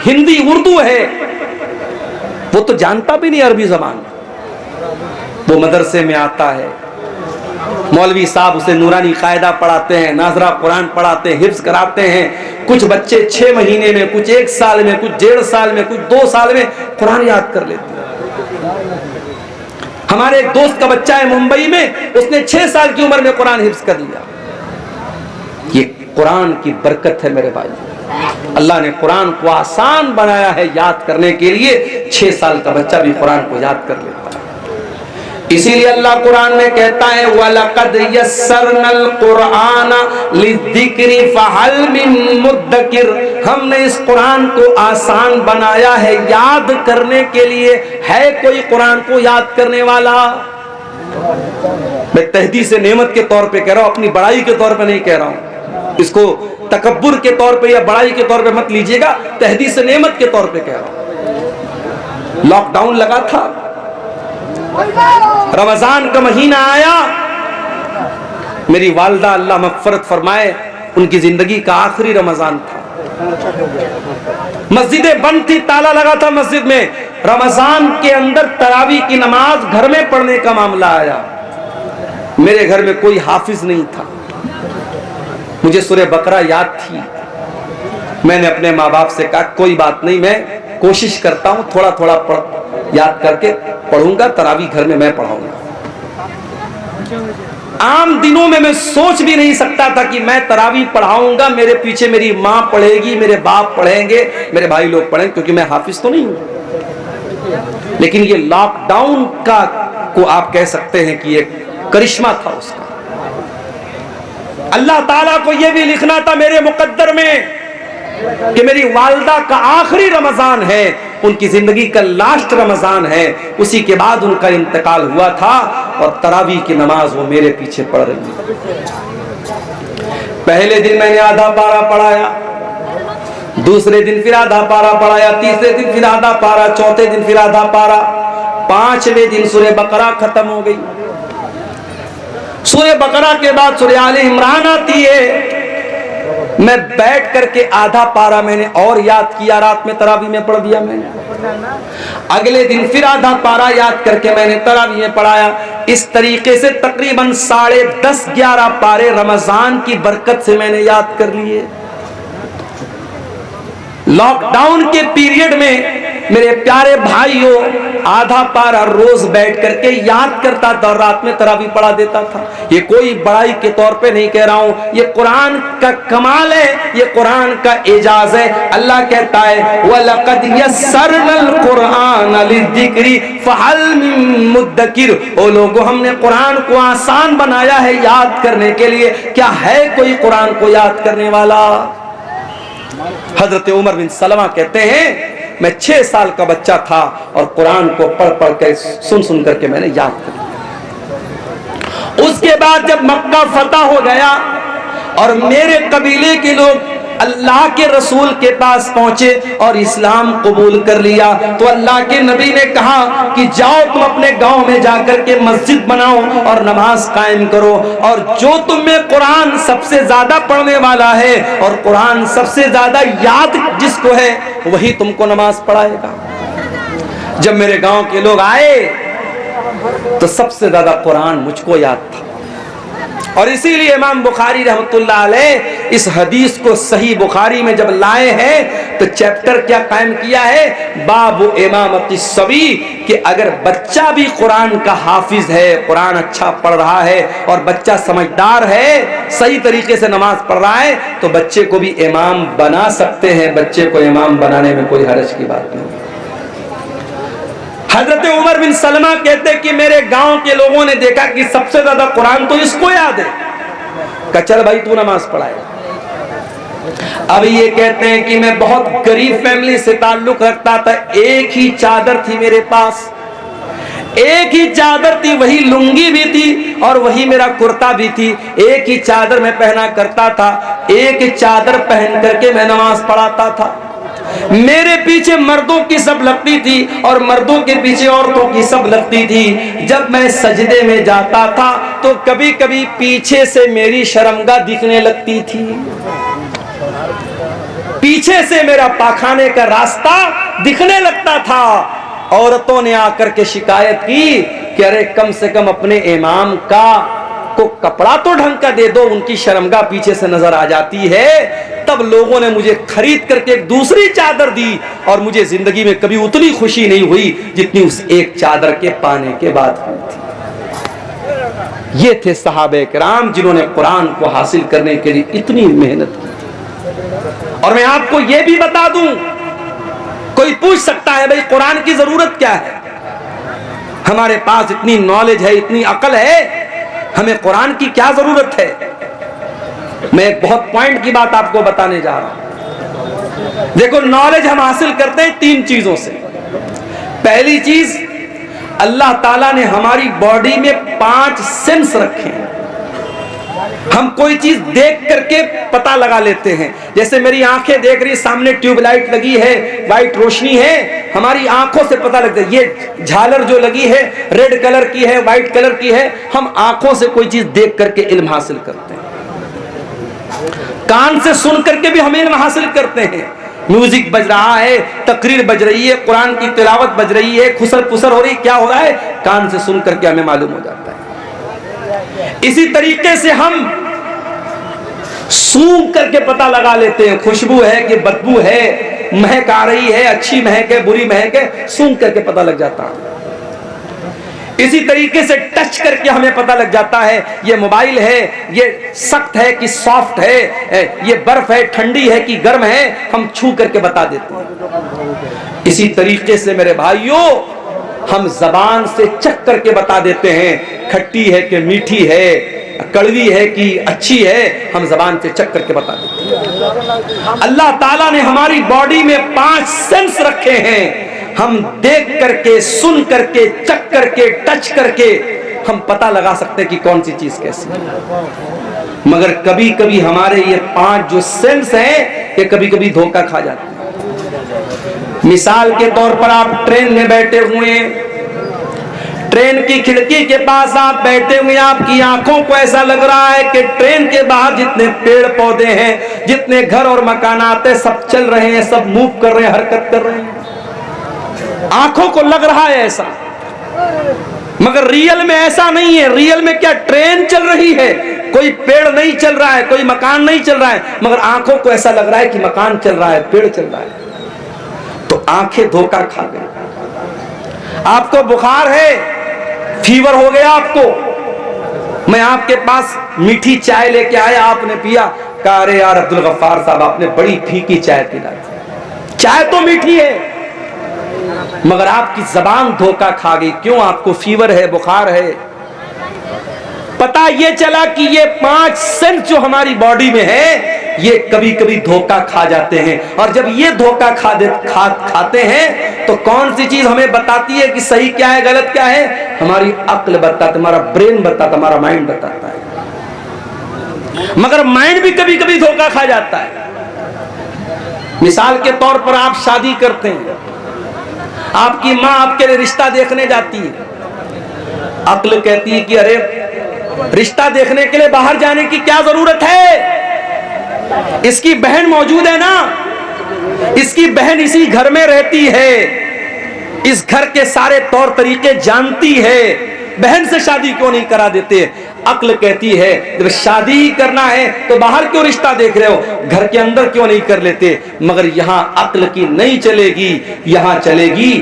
हिंदी उर्दू है, वो तो जानता भी नहीं अरबी जबान। वो मदरसे में आता है, मौलवी साहब उसे नूरानी कायदा पढ़ाते हैं, नाजरा कुरान पढ़ाते हैं, हिफ्ज कराते हैं। कुछ बच्चे 6 महीने में, कुछ 1 साल में, कुछ 1.5 साल में, कुछ 2 साल में कुरान याद कर लेते हैं। हमारे एक दोस्त का बच्चा है मुंबई में, उसने 6 साल की उम्र में कुरान हिफ्ज कर लिया। ये कुरान की बरकत है मेरे भाई। अल्लाह ने कुरान को आसान बनाया है याद करने के लिए। 6 साल का बच्चा भी कुरान को याद कर लेता है। इसीलिए अल्लाह कुरान में कहता है वलक़द यस्सरनल कुरआन लिज़्ज़िक्रि फ़हल मिन मुद्दकिर, हमने इस कुरान को आसान बनाया है याद करने के लिए, है कोई कुरान को याद करने वाला? मैं तहदी से नेमत के तौर पे कह रहा हूं, अपनी बड़ाई के तौर पे नहीं कह रहा हूं। इसको तकब्बुर के तौर पे या बड़ाई के तौर पे मत लीजिएगा, तहदी से नेमत के तौर पे कह रहा हूं। लॉकडाउन लगा था, रमजान का महीना आया, मेरी वालदा अल्लाह मग़फ़िरत फरमाए, उनकी जिंदगी का आखिरी रमजान था। मस्जिदें बंद थी, ताला लगा था मस्जिद में। रमजान के अंदर तरावी की नमाज घर में पढ़ने का मामला आया। मेरे घर में कोई हाफिज नहीं था, मुझे सूरह बकरा याद थी। मैंने अपने माँ बाप से कहा कोई बात नहीं, मैं कोशिश करता हूँ, थोड़ा थोड़ा याद करके पढ़ूंगा, तरावी घर में मैं पढ़ाऊंगा। आम दिनों में मैं सोच भी नहीं सकता था कि मैं तरावी पढ़ाऊंगा, मेरे पीछे मेरी माँ पढ़ेगी, मेरे बाप पढ़ेंगे, मेरे भाई लोग पढ़ेंगे, क्योंकि मैं हाफिज तो नहीं हूं। लेकिन ये लॉकडाउन का को आप कह सकते हैं कि एक करिश्मा था उसका। अल्लाह ताला को यह भी लिखना था मेरे मुकद्दर में कि मेरी वालदा का आखिरी रमजान है, उनकी जिंदगी का लास्ट रमजान है, उसी के बाद उनका इंतकाल हुआ था और तरावी की नमाज वो मेरे पीछे पढ़ रही है। पहले दिन मैंने आधा पारा पढ़ाया, दूसरे दिन फिर आधा पारा पढ़ाया, तीसरे दिन फिर आधा पारा, चौथे दिन फिर आधा पारा, पांचवें दिन सूरह बकरा खत्म हो गई। सूरह बकरा के बाद सूरह आले इमरान आती है। मैं बैठ करके आधा पारा मैंने और याद किया, रात में तरावी में पढ़ दिया मैंने। अगले दिन फिर आधा पारा याद करके मैंने तरावी में पढ़ाया। इस तरीके से तकरीबन 10:30-11 पारे रमजान की बरकत से मैंने याद कर लिए। लॉकडाउन के पीरियड में मेरे प्यारे भाइयों, आधा पारा रोज बैठ करके याद करता था और रात में तरावी पढ़ा देता था। ये कोई बड़ाई के तौर पे नहीं कह रहा हूं, ये कुरान का कमाल है, ये कुरान का एजाज है। अल्लाह कहता है वलक़द यस्सरनल कुरान लिज़्ज़िक्रि फ़हल मिन मुद्दकिर। ओ लोगों, हमने कुरान को आसान बनाया है याद करने के लिए, क्या है कोई कुरान को याद करने वाला? हजरत उमर बिन सलमा कहते हैं मैं 6 साल का बच्चा था और कुरान को पढ़ पढ़ के सुन करके मैंने याद कर लिया। उसके बाद जब मक्का फतह हो गया और मेरे कबीले के लोग अल्लाह के रसूल के पास पहुंचे और इस्लाम कबूल कर लिया, तो अल्लाह के नबी ने कहा कि जाओ तुम अपने गांव में जाकर के मस्जिद बनाओ और नमाज कायम करो, और जो तुम में कुरान सबसे ज्यादा पढ़ने वाला है और कुरान सबसे ज्यादा याद जिसको है वही तुमको नमाज पढ़ाएगा। जब मेरे गांव के लोग आए तो सबसे ज्यादा कुरान मुझको याद था, और इसीलिए इमाम बुखारी रहमतुल्लाह अलैह इस हदीस को सही बुखारी में जब लाए हैं तो चैप्टर क्या कायम किया है, बाबु इमामति सबी, कि अगर बच्चा भी कुरान का हाफिज है, कुरान अच्छा पढ़ रहा है और बच्चा समझदार है, सही तरीके से नमाज पढ़ रहा है, तो बच्चे को भी इमाम बना सकते हैं। बच्चे को इमाम बनाने में कोई हरज की बात नहीं। हजरत उमर बिन सलमा कहते कि मेरे गांव के लोगों ने देखा कि सबसे ज्यादा कुरान तो इसको याद है, कहा चल भाई तू नमाज पढ़ाए। अब ये कहते हैं कि मैं बहुत गरीब फैमिली से ताल्लुक रखता था, एक ही चादर थी मेरे पास, एक ही चादर थी, वही लुंगी भी थी और वही मेरा कुर्ता भी थी, एक ही चादर मैं पहना करता था, एक चादर पहन करके मैं नमाज पढ़ाता था। मेरे पीछे मर्दों की सब लगती थी और मर्दों के पीछे औरतों की सब लगती थी। जब मैं सजदे में जाता था तो कभी कभी पीछे से मेरी शर्मगाह दिखने लगती थी, पीछे से मेरा पाखाने का रास्ता दिखने लगता था। औरतों ने आकर के शिकायत की कि अरे कम से कम अपने इमाम को कपड़ा तो ढंग का दे दो, उनकी शर्मगाह पीछे से नजर आ जाती है। तब लोगों ने मुझे खरीद करके एक दूसरी चादर दी और मुझे जिंदगी में कभी उतनी खुशी नहीं हुई जितनी उस एक चादर के पाने के बाद हुई थी। ये थे सहाबे किराम जिन्होंने कुरान को हासिल करने के लिए इतनी मेहनत की। और मैं आपको यह भी बता दूं, कोई पूछ सकता है भाई कुरान की जरूरत क्या है, हमारे पास इतनी नॉलेज है, इतनी अकल है, हमें कुरान की क्या जरूरत है। मैं एक बहुत पॉइंट की बात आपको बताने जा रहा हूं। देखो, नॉलेज हम हासिल करते हैं 3 चीजों से। पहली चीज, अल्लाह ताला ने हमारी बॉडी में 5 सेंस रखे हैं। हम कोई चीज देख करके पता लगा लेते हैं। जैसे मेरी आंखें देख रही, सामने ट्यूबलाइट लगी है, वाइट रोशनी है, हमारी आंखों से पता लगता है। ये झालर जो लगी है रेड कलर की है, व्हाइट कलर की है, हम आंखों से कोई चीज देख करके इल्म हासिल करते हैं। कान से सुन करके भी हम इल्म हासिल करते हैं। म्यूजिक बज रहा है, तकरीर बज रही है, कुरान की तिलावत बज रही है, खुसर पुसर हो रही, क्या हो रहा है, कान से सुन करके हमें मालूम हो जाता है। इसी तरीके से हम सूंघ करके पता लगा लेते हैं, खुशबू है कि बदबू है, महक आ रही है, अच्छी महक है, बुरी महक है, सूंघ करके पता लग जाता है। इसी तरीके से टच करके हमें पता लग जाता है ये मोबाइल है, ये सख्त है कि सॉफ्ट है, ये बर्फ है ठंडी है कि गर्म है, हम छू करके बता देते हैं। इसी तरीके से मेरे भाइयों हम जबान से चख करके बता देते हैं खट्टी है कि मीठी है, कड़वी है कि अच्छी है, हम जबान से चख करके बता देते हैं। अल्लाह ताला ने हमारी बॉडी में 5 सेंस रखे हैं, हम देख करके, सुन करके, चख करके, टच करके हम पता लगा सकते हैं कि कौन सी चीज कैसी है। मगर कभी कभी हमारे ये 5 जो सेंस हैं ये कभी कभी धोखा खा जाते हैं। मिसाल के तौर पर आप ट्रेन में बैठे हुए, ट्रेन की खिड़की के पास आप बैठे हुए, आपकी आंखों को ऐसा लग रहा है कि ट्रेन के बाहर जितने पेड़ पौधे हैं, जितने घर और मकानात हैं, सब चल रहे हैं, सब मूव कर रहे हैं, हरकत कर रहे हैं, आंखों को लग रहा है ऐसा। मगर रियल में ऐसा नहीं है। रियल में क्या ट्रेन चल रही है, कोई पेड़ नहीं चल रहा है, कोई मकान नहीं चल रहा है, मगर आंखों को ऐसा लग रहा है कि मकान चल रहा है, पेड़ चल रहा है। तो आंखें धोखा खा गई। आपको बुखार है, फीवर हो गया आपको, मैं आपके पास मीठी चाय लेके आया, आपने पिया, कहा अरे यार अब्दुल गफ्फार साहब आपने बड़ी फीकी चाय पिला दी। चाय तो मीठी है मगर आपकी जबान धोखा खा गई। क्यों? आपको फीवर है, बुखार है। पता ये चला कि ये 5 सेंस जो हमारी बॉडी में है ये कभी कभी धोखा खा जाते हैं। और जब ये धोखा खाते हैं तो कौन सी चीज हमें बताती है कि सही क्या है, गलत क्या है? हमारी अक्ल बताता, हमारा ब्रेन बताता, हमारा माइंड बताता है। मगर माइंड भी कभी कभी धोखा खा जाता है। मिसाल के तौर पर आप शादी करते हैं, आपकी माँ आपके लिए रिश्ता देखने जाती है, अक्ल कहती है कि अरे रिश्ता देखने के लिए बाहर जाने की क्या जरूरत है, इसकी बहन मौजूद है ना, इसकी बहन इसी घर में रहती है, इस घर के सारे तौर तरीके जानती है, बहन से शादी क्यों नहीं करा देते? अक्ल कहती है जब शादी ही करना है तो बाहर क्यों रिश्ता देख रहे हो, घर के अंदर क्यों नहीं कर लेते? मगर यहां अक्ल की नहीं चलेगी, यहां चलेगी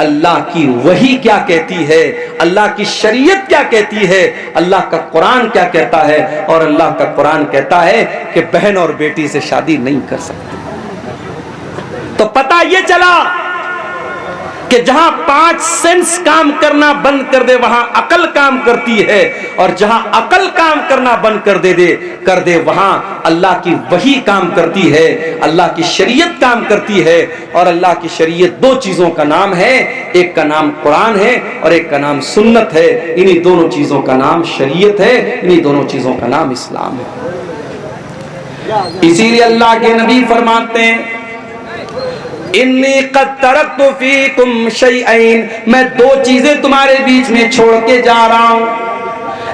अल्लाह की वही क्या कहती है, अल्लाह की शरीयत क्या कहती है, अल्लाह का कुरान क्या कहता है। और अल्लाह का कुरान कहता है कि बहन और बेटी से शादी नहीं कर सकते। तो पता ये चला कि जहां 5 सेंस काम करना बंद कर दे वहां अकल काम करती है, और जहां अकल काम करना बंद कर दे वहां अल्लाह की वही काम करती है, अल्लाह की शरीयत काम करती है। और अल्लाह की शरीयत 2 चीजों का नाम है, एक का नाम कुरान है और एक का नाम सुन्नत है। इन्हीं दोनों चीजों का नाम शरीयत है, इन्हीं दोनों चीजों का नाम इस्लाम है। इसीलिए अल्लाह के नबी फरमाते हैं इन्नी क़द तरक्तु फ़ीकुम शैअन, मैं 2 चीजें तुम्हारे बीच में छोड़ के जा रहा हूं।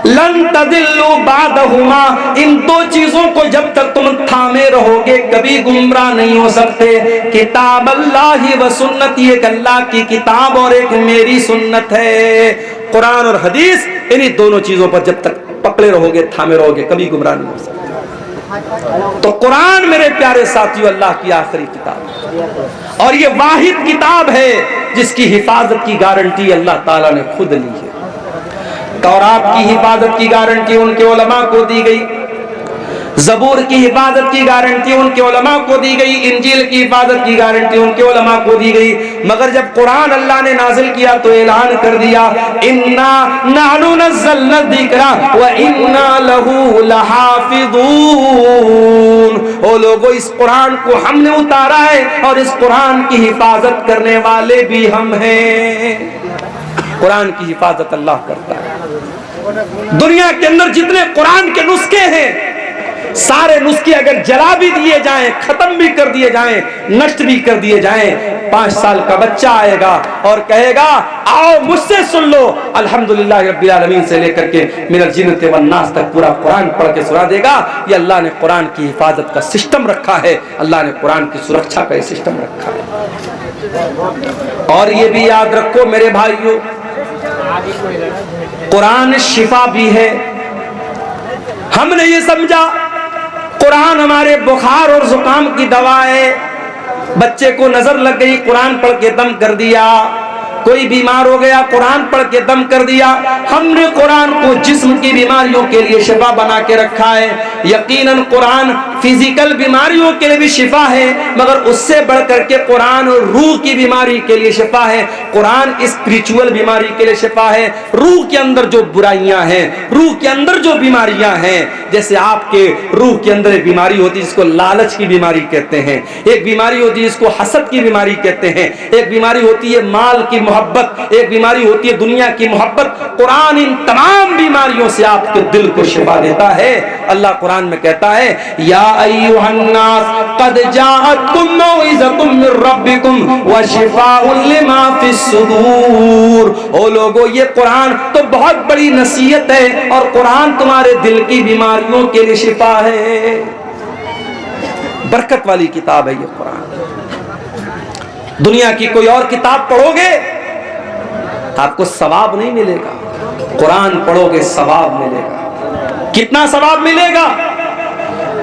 लन तदिल्लु बादहुमा, इन 2 चीजों को जब तक तुम थामे रहोगे कभी गुमराह नहीं हो सकते। किताब अल्लाह व सुन्नती, एक अल्लाह की किताब और एक मेरी सुन्नत है। कुरान और हदीस, इन्हीं दोनों चीजों पर जब तक पकड़े रहोगे, थामे रहोगे, कभी गुमराह नहीं हो सकते। तो कुरान मेरे प्यारे साथियों अल्लाह की आखिरी किताब है, और ये वाहिद किताब है जिसकी हिफाजत की गारंटी अल्लाह ताला ने खुद ली है। तौरात की हिफाजत की गारंटी उनके उलमा को दी गई, ज़बूर की हिफाजत की गारंटी उनके उलमा को दी गई, इंजील की हिफाजत की गारंटी उनके उलमा को दी गई। मगर जब कुरान अल्लाह ने नाजिल किया तो ऐलान कर दिया इन्ना नहनु नज़्ज़लना ज़िक्रा व इन्ना लहू लहाफ़िज़ून। ओ लोगों, इस कुरान को हमने उतारा है और इस कुरान की हिफाजत करने वाले भी हम हैं। कुरान की हिफाजत अल्लाह करता है। दुनिया के अंदर जितने कुरान के नुस्खे हैं, सारे नुस्खे अगर जला भी दिए जाएं, खत्म भी कर दिए जाएं, नष्ट भी कर दिए जाएं, 5 साल का बच्चा आएगा और कहेगा आओ मुझसे सुन लो, अल्हम्दुलिल्लाह रब्बिल आलमीन से लेकर के मिनल जिन्नति वन नास तक पूरा कुरान पढ़ के सुना देगा। ये अल्लाह ने कुरान की हिफाजत का सिस्टम रखा है, अल्लाह ने कुरान की सुरक्षा का सिस्टम रखा है। और ये भी याद रखो मेरे भाइयों, कुरान शिफा भी है। हमने ये समझा कुरान हमारे बुखार और जुकाम की दवा है। बच्चे को नजर लग गई, कुरान पढ़ के दम कर दिया, कोई बीमार हो गया, कुरान पढ़ के दम कर दिया। हमने कुरान को जिस्म की बीमारियों के लिए शिफा बना के रखा है। यकीनन कुरान फिजिकल बीमारियों के लिए भी शिफा है, मगर उससे बढ़कर के कुरान रूह की बीमारी के लिए शिफा है। कुरान स्पिरिचुअल बीमारी के लिए शिफा है। रूह के अंदर जो बुराइयां हैं, रूह के अंदर जो बीमारियां हैं, जैसे आपके रूह के अंदर एक बीमारी होती है जिसको लालच की बीमारी कहते हैं, एक बीमारी होती है जिसको हसद की बीमारी कहते हैं, एक बीमारी होती है माल की मोहब्बत, एक बीमारी होती है दुनिया की मोहब्बत। कुरान इन तमाम बीमारियों से आपके दिल को शिफा देता है। अल्लाह कुरान में कहता है, या अय्युहन्नास क़द जाअतकुम मौइज़तुम मिर रब्बिकुम व शिफ़ाउन लिमा फिस्सुदूर। ओ लोगो, ये कुरान तो बहुत बड़ी नसीहत है और कुरान तुम्हारे दिल की बीमारियों के लिए शिफा है। बरकत वाली किताब है ये कुरान। दुनिया की कोई और किताब पढ़ोगे आपको सवाब नहीं मिलेगा, कुरान पढ़ोगे सवाब मिलेगा। कितना सवाब मिलेगा?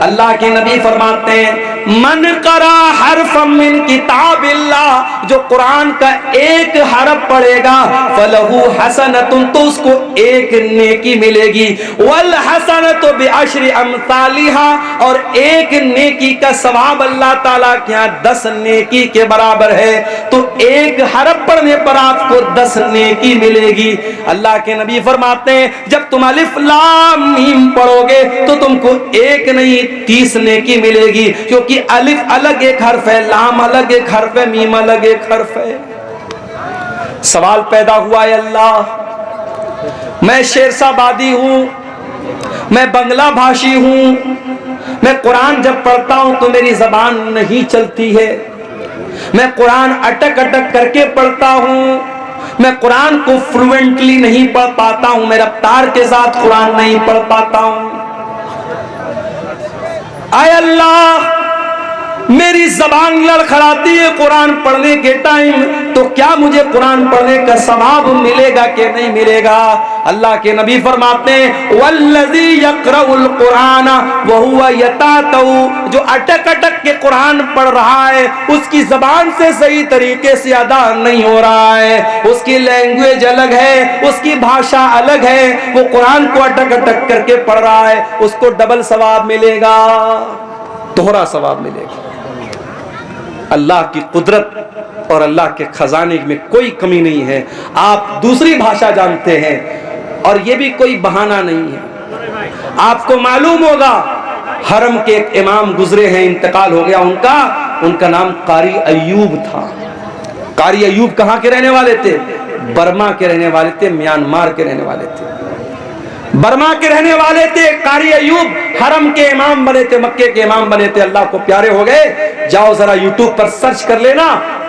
अल्लाह के नबी फरमाते हैं, मन करा हरफम मिन किताबिल्लाह, जो कुरान का एक हरफ पढ़ेगा, फलहू हसनतुन, तो उसको एक नेकी मिलेगी। वल हसनतु बिअशरि अमसालिहा, और एक नेकी का सवाब अल्लाह ताला के यहाँ 10 नेकी के बराबर है। तो एक हरफ पढ़ने पर आपको 10 नेकी मिलेगी। अल्लाह के नबी फरमाते हैं, जब तुम अलिफ लाम मीम पढ़ोगे तो तुमको एक नहीं 30 नेकी मिलेगी, क्योंकि अलिफ अलग एक हर्फ है, लाम अलग एक हर्फ है, मीम अलग एक हर्फ है। सवाल पैदा हुआ है, अल्लाह मैं शेरशाबादी हूं, मैं बंगला भाषी हूं, मैं कुरान जब पढ़ता हूं तो मेरी जबान नहीं चलती है, मैं कुरान अटक अटक करके पढ़ता हूं, मैं कुरान को फ्लुएंटली नहीं पढ़ पाता हूं, मैं रफ्तार के साथ कुरान नहीं पढ़ पाता हूं। आय अल्लाह, मेरी जबान लड़खड़ाती है कुरान पढ़ने के टाइम, तो क्या मुझे कुरान पढ़ने का सवाब मिलेगा कि नहीं मिलेगा? अल्लाह के नबी फरमाते हैं, वल्लज़ी यक़रउल कुरान व हुवा यतातऊ, जो अटक अटक के कुरान पढ़ रहा है, उसकी जबान से सही तरीके से अदा नहीं हो रहा है, उसकी लैंग्वेज अलग है, उसकी भाषा अलग है, वो कुरान को अटक अटक करके पढ़ रहा है, उसको डबल सवाब मिलेगा, दोहरा सवाब मिलेगा। अल्लाह की कुदरत और अल्लाह के खजाने में कोई कमी नहीं है। आप दूसरी भाषा जानते हैं और ये भी कोई बहाना नहीं है। आपको मालूम होगा, हरम के एक इमाम गुजरे हैं, इंतकाल हो गया उनका नाम कारी अयूब था। कारी अयूब कहाँ के रहने वाले थे? बर्मा के रहने वाले थे, म्यांमार के रहने वाले थे, बर्मा के रहने वाले थे। कारी अयूब हरम के इमाम बने थे, मक्के के इमाम बने थे, अल्लाह को प्यारे हो गए। जाओ जरा यूट्यूब पर सर्च कर लेना,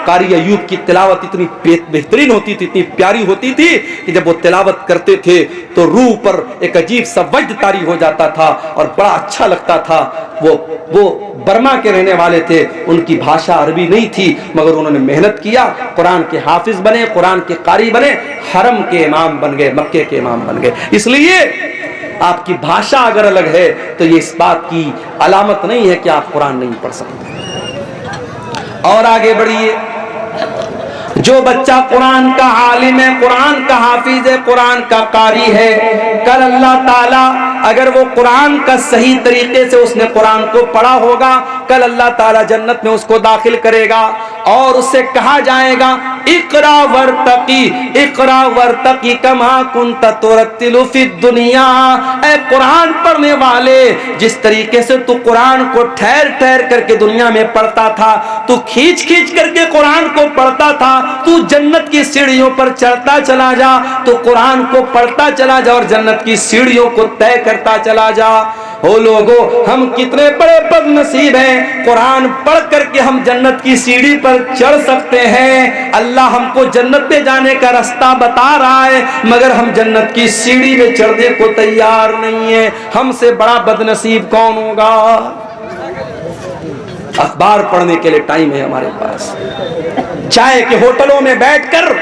कारी अयूब की तिलावत इतनी बेहतरीन होती थी, इतनी प्यारी होती थी कि जब वो तिलावत करते थे तो रूह पर एक अजीब सा वज्द तारी हो जाता था और बड़ा अच्छा लगता था। वो बर्मा के रहने वाले थे, उनकी भाषा अरबी नहीं थी, मगर उन्होंने मेहनत किया, कुरान के हाफिज बने, कुरान के कारी बने, हरम के इमाम बन गए, मक्के के इमाम बन गए। इसलिए आपकी भाषा अगर अलग है तो ये इस बात की अलामत नहीं है कि आप कुरान नहीं पढ़ सकते। और आगे बढ़िए, जो बच्चा कुरान का आलिम है, कुरान का हाफिज है, कुरान का कारी है, कल अल्लाह ताला अगर वो कुरान का सही तरीके से उसने कुरान को पढ़ा होगा, कल अल्लाह ताला जन्नत में उसको दाखिल करेगा और उससे कहा जाएगा, इकरा वर्तकी कमा कुंत तुरतिलु फिद दुनिया। ऐ कुरान पढ़ने वाले, जिस तरीके से तू कुरान को ठहर ठहर करके दुनिया में पढ़ता था, तू खींच खींच करके कुरान को पढ़ता था, तू जन्नत की सीढ़ियों पर चढ़ता चला जा, तो कुरान को पढ़ता चला जा और जन्नत की सीढ़ियों को तय करता चला जा। हो लोगो, हम कितने बड़े बदनसीब हैं, कुरान पढ़ करके हम जन्नत की सीढ़ी पर चढ़ सकते हैं। अल्लाह हमको जन्नत में जाने का रास्ता बता रहा है, मगर हम जन्नत की सीढ़ी में चढ़ने को तैयार नहीं है। हमसे बड़ा बदनसीब कौन होगा? अखबार पढ़ने के लिए टाइम है हमारे पास, चाय के होटलों में बैठकर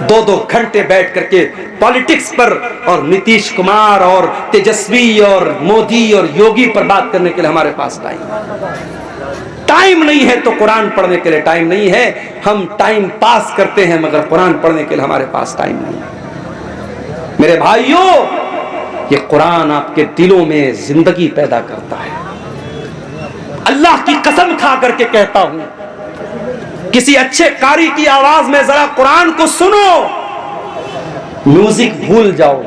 2-2 घंटे बैठ करके पॉलिटिक्स पर और नीतीश कुमार और तेजस्वी और मोदी और योगी पर बात करने के लिए हमारे पास टाइम नहीं है तो कुरान पढ़ने के लिए टाइम नहीं है। हम टाइम पास करते हैं मगर कुरान पढ़ने के लिए हमारे पास टाइम नहीं है। मेरे भाइयों, ये कुरान आपके दिलों में जिंदगी पैदा करता है। अल्लाह की कसम खा करके कहता हूं, किसी अच्छे कारी की आवाज में जरा कुरान को सुनो, म्यूजिक भूल जाओ।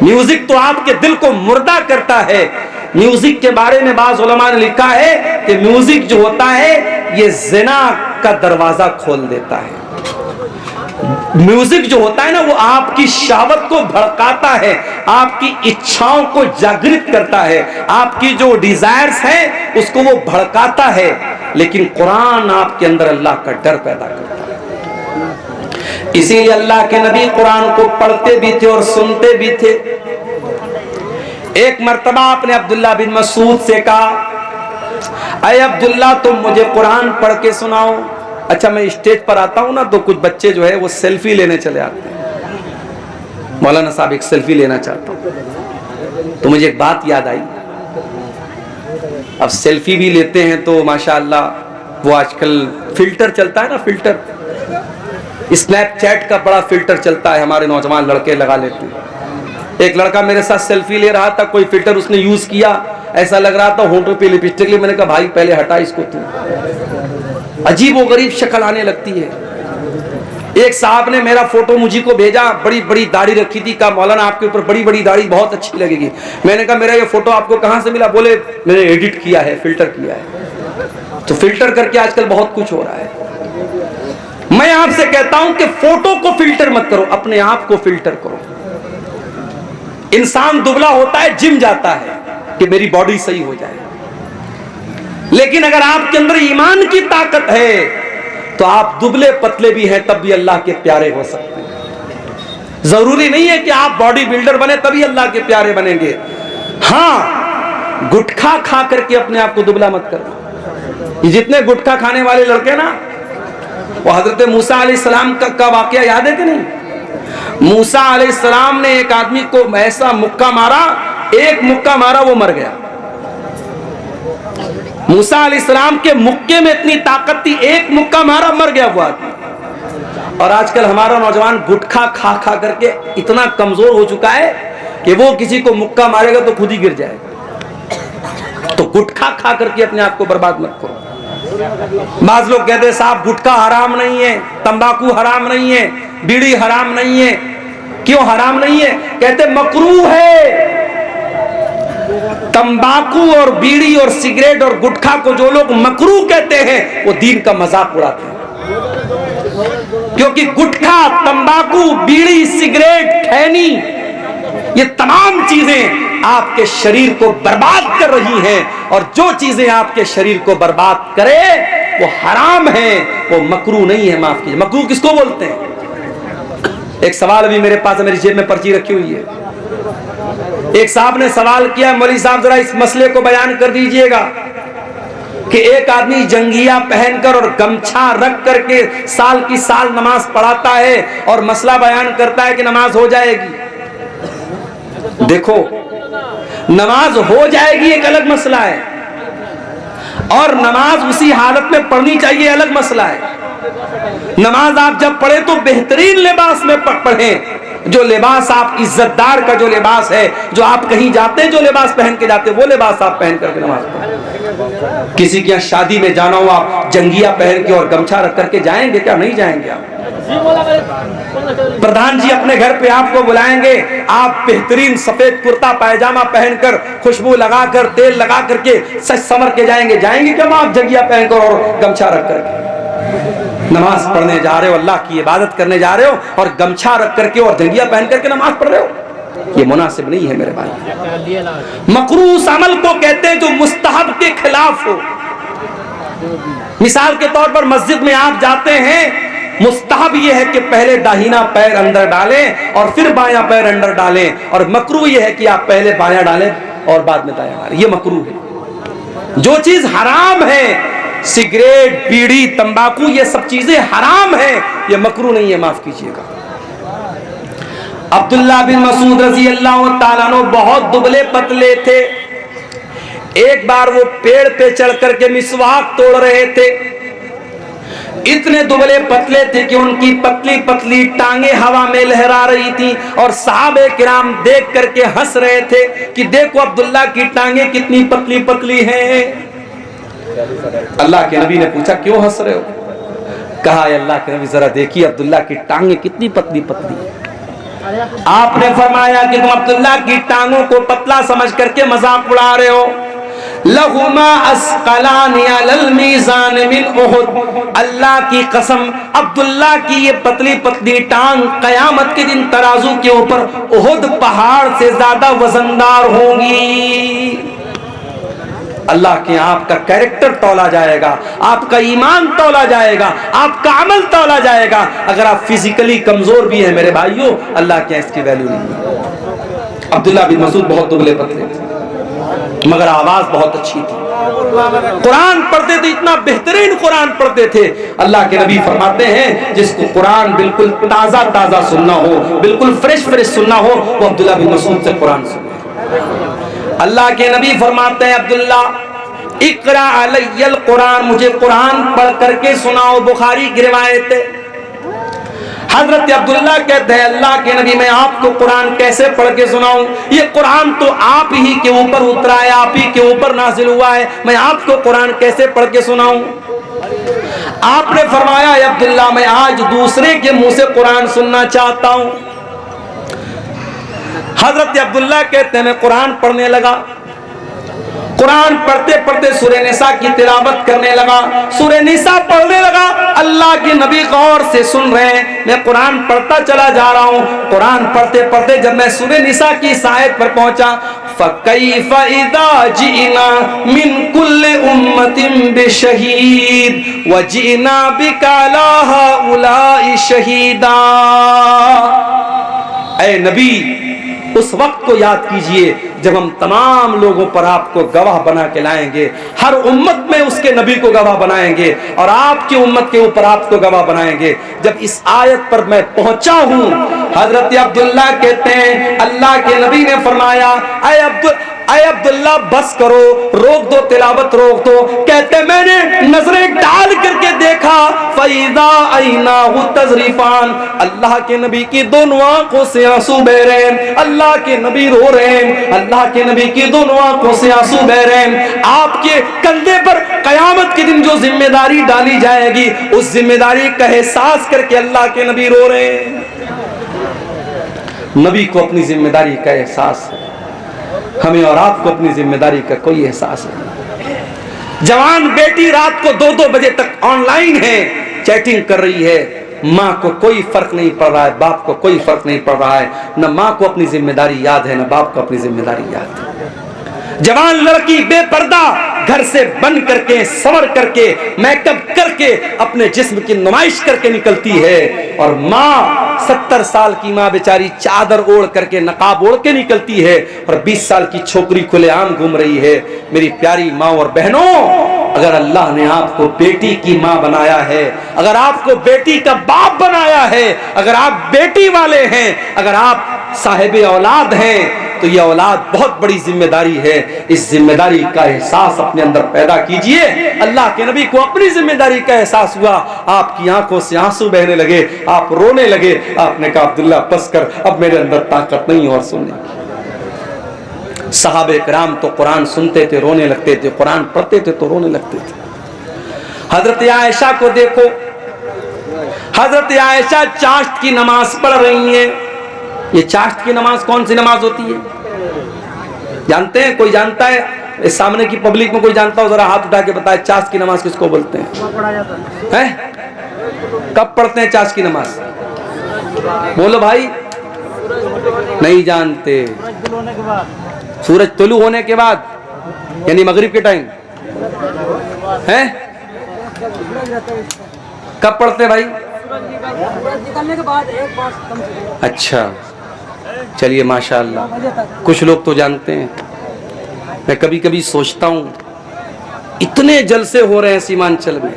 म्यूजिक तो आपके दिल को मुर्दा करता है। म्यूजिक के बारे में बाज़ उलमा ने लिखा है कि म्यूजिक जो होता है ये जिना का दरवाजा खोल देता है। म्यूजिक जो होता है ना, वो आपकी शहवत को भड़काता है, आपकी इच्छाओं को जागृत करता है, आपकी जो डिजायर्स हैं उसको वो भड़काता है। लेकिन कुरान आपके अंदर अल्लाह का डर पैदा करता है। इसीलिए अल्लाह के नबी कुरान को पढ़ते भी थे और सुनते भी थे। एक मर्तबा आपने अब्दुल्ला बिन मसूद से कहा, अय अब्दुल्ला तुम मुझे कुरान पढ़ के सुनाओ। अच्छा, मैं स्टेज पर आता हूं ना तो कुछ बच्चे जो है वो सेल्फी लेने चले आते हैं। मौलाना साहब एक सेल्फी लेना चाहता हूं। तो मुझे एक बात याद आई, अब सेल्फी भी लेते हैं तो माशाअल्लाह वो आजकल फिल्टर चलता है ना, फिल्टर, स्नैपचैट का बड़ा फिल्टर चलता है, हमारे नौजवान लड़के लगा लेते हैं। एक लड़का मेरे साथ सेल्फी ले रहा था, कोई फिल्टर उसने यूज किया, ऐसा लग रहा था होंठों पे लिपस्टिक ली। मैंने कहा भाई पहले हटा इसको तू, अजीब व गरीब शक्ल आने लगती है। एक साहब ने मेरा फोटो मुझे को भेजा, बड़ी बड़ी दाढ़ी रखी थी, कहा मौलाना आपके ऊपर बड़ी बड़ी दाढ़ी बहुत अच्छी लगेगी। मैंने कहा मेरा ये फोटो आपको कहां से मिला? बोले मैंने एडिट किया है, फिल्टर किया है। तो फिल्टर करके आजकल बहुत कुछ हो रहा है। मैं आपसे कहता हूं कि फोटो को फिल्टर मत करो, अपने आप को फिल्टर करो। इंसान दुबला होता है, जिम जाता है कि मेरी बॉडी सही हो जाए, लेकिन अगर आपके अंदर ईमान की ताकत है तो आप दुबले पतले भी हैं तब भी अल्लाह के प्यारे हो सकते हैं। जरूरी नहीं है कि आप बॉडी बिल्डर बने तभी अल्लाह के प्यारे बनेंगे। हाँ, गुटखा खा करके अपने आप को दुबला मत करो। ये जितने गुटखा खाने वाले लड़के ना, वो हजरत मूसा अलैहिस्सलाम का वाकया याद है कि नहीं? मूसा अलैहिस्सलाम ने एक आदमी को ऐसा मुक्का मारा, एक मुक्का मारा वो मर गया। मूसा अलैहिस्सलाम के मुक्के में इतनी ताकत थी, एक मुक्का मारा मर गया वो आदमी। और आजकल हमारा नौजवान गुटखा खा खा करके इतना कमजोर हो चुका है कि वो किसी को मुक्का मारेगा तो खुद ही गिर जाएगा। तो गुटखा खा करके अपने आप को बर्बाद मत करो। बाज लोग कहते हैं साहब गुटखा हराम नहीं है, तंबाकू हराम नहीं है, बीड़ी हराम नहीं है। क्यों हराम नहीं है? कहते मकरूह है। तंबाकू और बीड़ी और सिगरेट और गुटखा को जो लोग मकरूह कहते हैं वो दीन का मजाक उड़ाते हैं। क्योंकि गुटखा, तंबाकू, बीड़ी, सिगरेट, खैनी, ये तमाम चीजें आपके शरीर को बर्बाद कर रही हैं। और जो चीजें आपके शरीर को बर्बाद करे वो हराम है, वो मकरूह नहीं है। माफ कीजिए, मकरूह किसको बोलते हैं? एक सवाल अभी मेरे पास है, मेरी जेब में पर्ची रखी हुई है। एक साहब ने सवाल किया, मौलवी साहब जरा इस मसले को बयान कर दीजिएगा कि एक आदमी जंगिया पहनकर और गमछा रख करके साल की साल नमाज पढ़ाता है और मसला बयान करता है कि नमाज हो जाएगी। देखो, नमाज हो जाएगी एक अलग मसला है, और नमाज उसी हालत में पढ़नी चाहिए अलग मसला है। नमाज आप जब पढ़े तो बेहतरीन लिबास में पढ़ें। जो लिबास आप इज्जतदार का जो लिबास है, जो आप कहीं जाते हैं जो लिबास पहन के जाते हैं, वो लिबास आप पहन करके नमाज पढ़ें। किसी की शादी में जाना हो, आप जंगिया पहन के और गमछा रख करके जाएंगे क्या? नहीं जाएंगे आप। प्रधान जी अपने घर पे आपको बुलाएंगे, आप बेहतरीन सफेद कुर्ता पायजामा पहनकर, खुशबू लगाकर, तेल लगा करके सच संवर के जाएंगे। जाएंगे क्या आप जंगिया पहनकर और गमछा रख करके? नमाज पढ़ने जा रहे हो, अल्लाह की इबादत करने जा रहे हो और गमछा रख करके और जंगिया पहन करके नमाज पढ़ रहे हो, ये मुनासिब नहीं है मेरे भाई। मकरूह उस अमल को कहते हैं जो मुस्तहब के खिलाफ हो। मिसाल के तौर पर मस्जिद में आप जाते हैं, मुस्तहब यह है कि पहले दाहिना पैर अंदर डालें और फिर बायां पैर अंदर डालें, और मकरूह यह है कि आप पहले बायां डालें और बाद में दायां डालें। ये मकरूह है। जो चीज हराम है, सिगरेट, बीड़ी, तंबाकू, ये सब चीजें हराम है, ये मकरूह नहीं है, माफ कीजिएगा। अब्दुल्ला बिन मसूद रजी अल्लाह ताला अन्हु बहुत दुबले पतले थे। एक बार वो पेड़ पे चढ़ करके मिसवाक तोड़ रहे थे। इतने दुबले पतले थे कि उनकी पतली पतली टांगे हवा में लहरा रही थी और सहाबे किराम देख करके हंस रहे थे कि देखो अब्दुल्ला की टांगे कितनी पतली पतली हैं। अल्लाह के नबी ने पूछा क्यों हंस रहे हो? कहा अल्लाह के नबी जरा देखिए अब्दुल्ला की टांगे कितनी पतली पतली है। आपने फरमाया कि तुम अब्दुल्ला की टांगों को पतला समझ करके मजाक उड़ा रहे हो। लहुमा अस्कलानी अलल मीज़ान मिन उहुद, अल्लाह की कसम अब्दुल्ला की ये पतली पतली टांग कयामत के दिन तराजू के ऊपर उहुद पहाड़ से ज्यादा वजनदार होंगी। अल्लाह के आपका कैरेक्टर तौला जाएगा, आपका ईमान तौला जाएगा, आपका अमल तौला जाएगा। अगर आप फिजिकली कमजोर भी हैं मेरे भाइयों, अल्लाह के इसकी वैल्यू नहीं। अब्दुल्ला बिन मसूद बहुत दुबले पतले थे मगर आवाज बहुत अच्छी थी। कुरान पढ़ते थे, इतना बेहतरीन कुरान पढ़ते थे। अल्लाह के नबी फरमाते हैं जिसको कुरान बिल्कुल ताजा ताजा सुनना हो, बिल्कुल फ्रेश फ्रेश सुनना हो, वो अब्दुल्ला बिन मसूद से कुरान सुने। अल्लाह के नबी फरमाते हैं अब्दुल्ला इकरा अलैयल कुरान, मुझे कुरान पढ़ करके सुनाओ। बुखारी की रिवायत है। हजरत अब्दुल्ला कहते हैं अल्लाह के नबी मैं आपको कुरान कैसे पढ़ के सुनाऊं? ये कुरान तो आप ही के ऊपर उतरा है, आप ही के ऊपर नाजिल हुआ है, मैं आपको कुरान कैसे पढ़ के सुनाऊं? आपने फरमाया अब्दुल्ला मैं आज दूसरे के मुंह से कुरान सुनना चाहता हूं। हजरत अब्दुल्ला कहते हैं मैं कुरान पढ़ने लगा। कुरान पढ़ते पढ़ते सूरह निसा की तिलावत करने लगा, सूरह निसा पढ़ने लगा। अल्लाह के नबी गौर से सुन रहे हैं, मैं कुरान पढ़ता चला जा रहा हूँ। कुरान पढ़ते पढ़ते जब मैं सूरह निसा की इस आयत पर पहुंचा, फकैफ इज़ा जिना मिन कुल्लि उम्मतिन बिशहीद व जिना बिका अला हाउलाई शहीदा। ऐ नबी उस वक्त को याद कीजिए जब हम तमाम लोगों पर आपको गवाह बना के लाएंगे। हर उम्मत में उसके नबी को गवाह बनाएंगे और आपकी उम्मत के ऊपर आपको गवाह बनाएंगे। जब इस आयत पर मैं पहुंचा हूं, हजरत अब्दुल्ला कहते हैं अल्लाह के नबी ने फरमाया अय अब्दुल्ला बस करो, रोक दो तिलावत रोक दो। कहते मैंने नजरें डाल करके देखा, फैदा आईनाहु तजरीफान, अल्लाह के नबी की दोनों आंखों से आंसू बह रहे हैं। अल्लाह के नबी रो रहे हैं, अल्लाह के नबी की दोनों आंखों से आंसू बह रहे हैं। आपके कंधे पर कयामत के दिन जो जिम्मेदारी डाली जाएगी उस जिम्मेदारी का एहसास करके अल्लाह के नबी रो रहे हैं। नबी को अपनी जिम्मेदारी का एहसास है, हमें और आपको अपनी जिम्मेदारी का कोई एहसास नहीं। जवान बेटी रात को 2-2 बजे तक ऑनलाइन है, चैटिंग कर रही है। माँ को कोई फर्क नहीं पड़ रहा है, बाप को कोई फर्क नहीं पड़ रहा है। न माँ को अपनी जिम्मेदारी याद है, न बाप को अपनी जिम्मेदारी याद है। जवान लड़की बेपर्दा घर से बन करके सवर करके मेकअप करके अपने जिस्म की नुमाइश करके निकलती है, और माँ 70 साल की माँ बेचारी चादर ओढ़ करके नकाब ओढ़ के निकलती है और 20 साल की छोकरी खुलेआम घूम रही है। मेरी प्यारी माँ और बहनों, अगर अल्लाह ने आपको बेटी की माँ बनाया है, अगर आपको बेटी का बाप बनाया है, अगर आप बेटी वाले हैं, अगर आप साहिब औलाद हैं, तो ये औलाद बहुत बड़ी जिम्मेदारी है। इस जिम्मेदारी का एहसास अपने अंदर पैदा कीजिए। अल्लाह के नबी को अपनी जिम्मेदारी का एहसास हुआ, आपकी आंखों से आंसू बहने लगे, आप रोने लगे। आपने कहा अब्दुल्ला बस कर, अब मेरे अंदर ताकत नहीं और सुनने की। सहाबे किराम तो कुरान सुनते थे रोने लगते थे, कुरान पढ़ते थे तो रोने लगते थे। हजरत आयशा को देखो, हजरत आयशा चाश्त की नमाज पढ़ रही है। ये चाश्त की नमाज कौन सी नमाज होती है जानते हैं? कोई जानता है? इस सामने की पब्लिक में कोई जानता हो जरा हाथ उठा के बताए, चाश्त की नमाज किसको बोलते हैं? कब पढ़ते हैं चाश्त की नमाज? बोलो भाई, नहीं जानते। सूरज तुलू होने के बाद, यानी मगरिब के टाइम है। कब पढ़ते भाई? निकलने के बाद एक बार। अच्छा, चलिए माशाअल्लाह, कुछ लोग तो जानते हैं। मैं कभी कभी सोचता हूँ इतने जलसे हो रहे हैं सीमांचल में।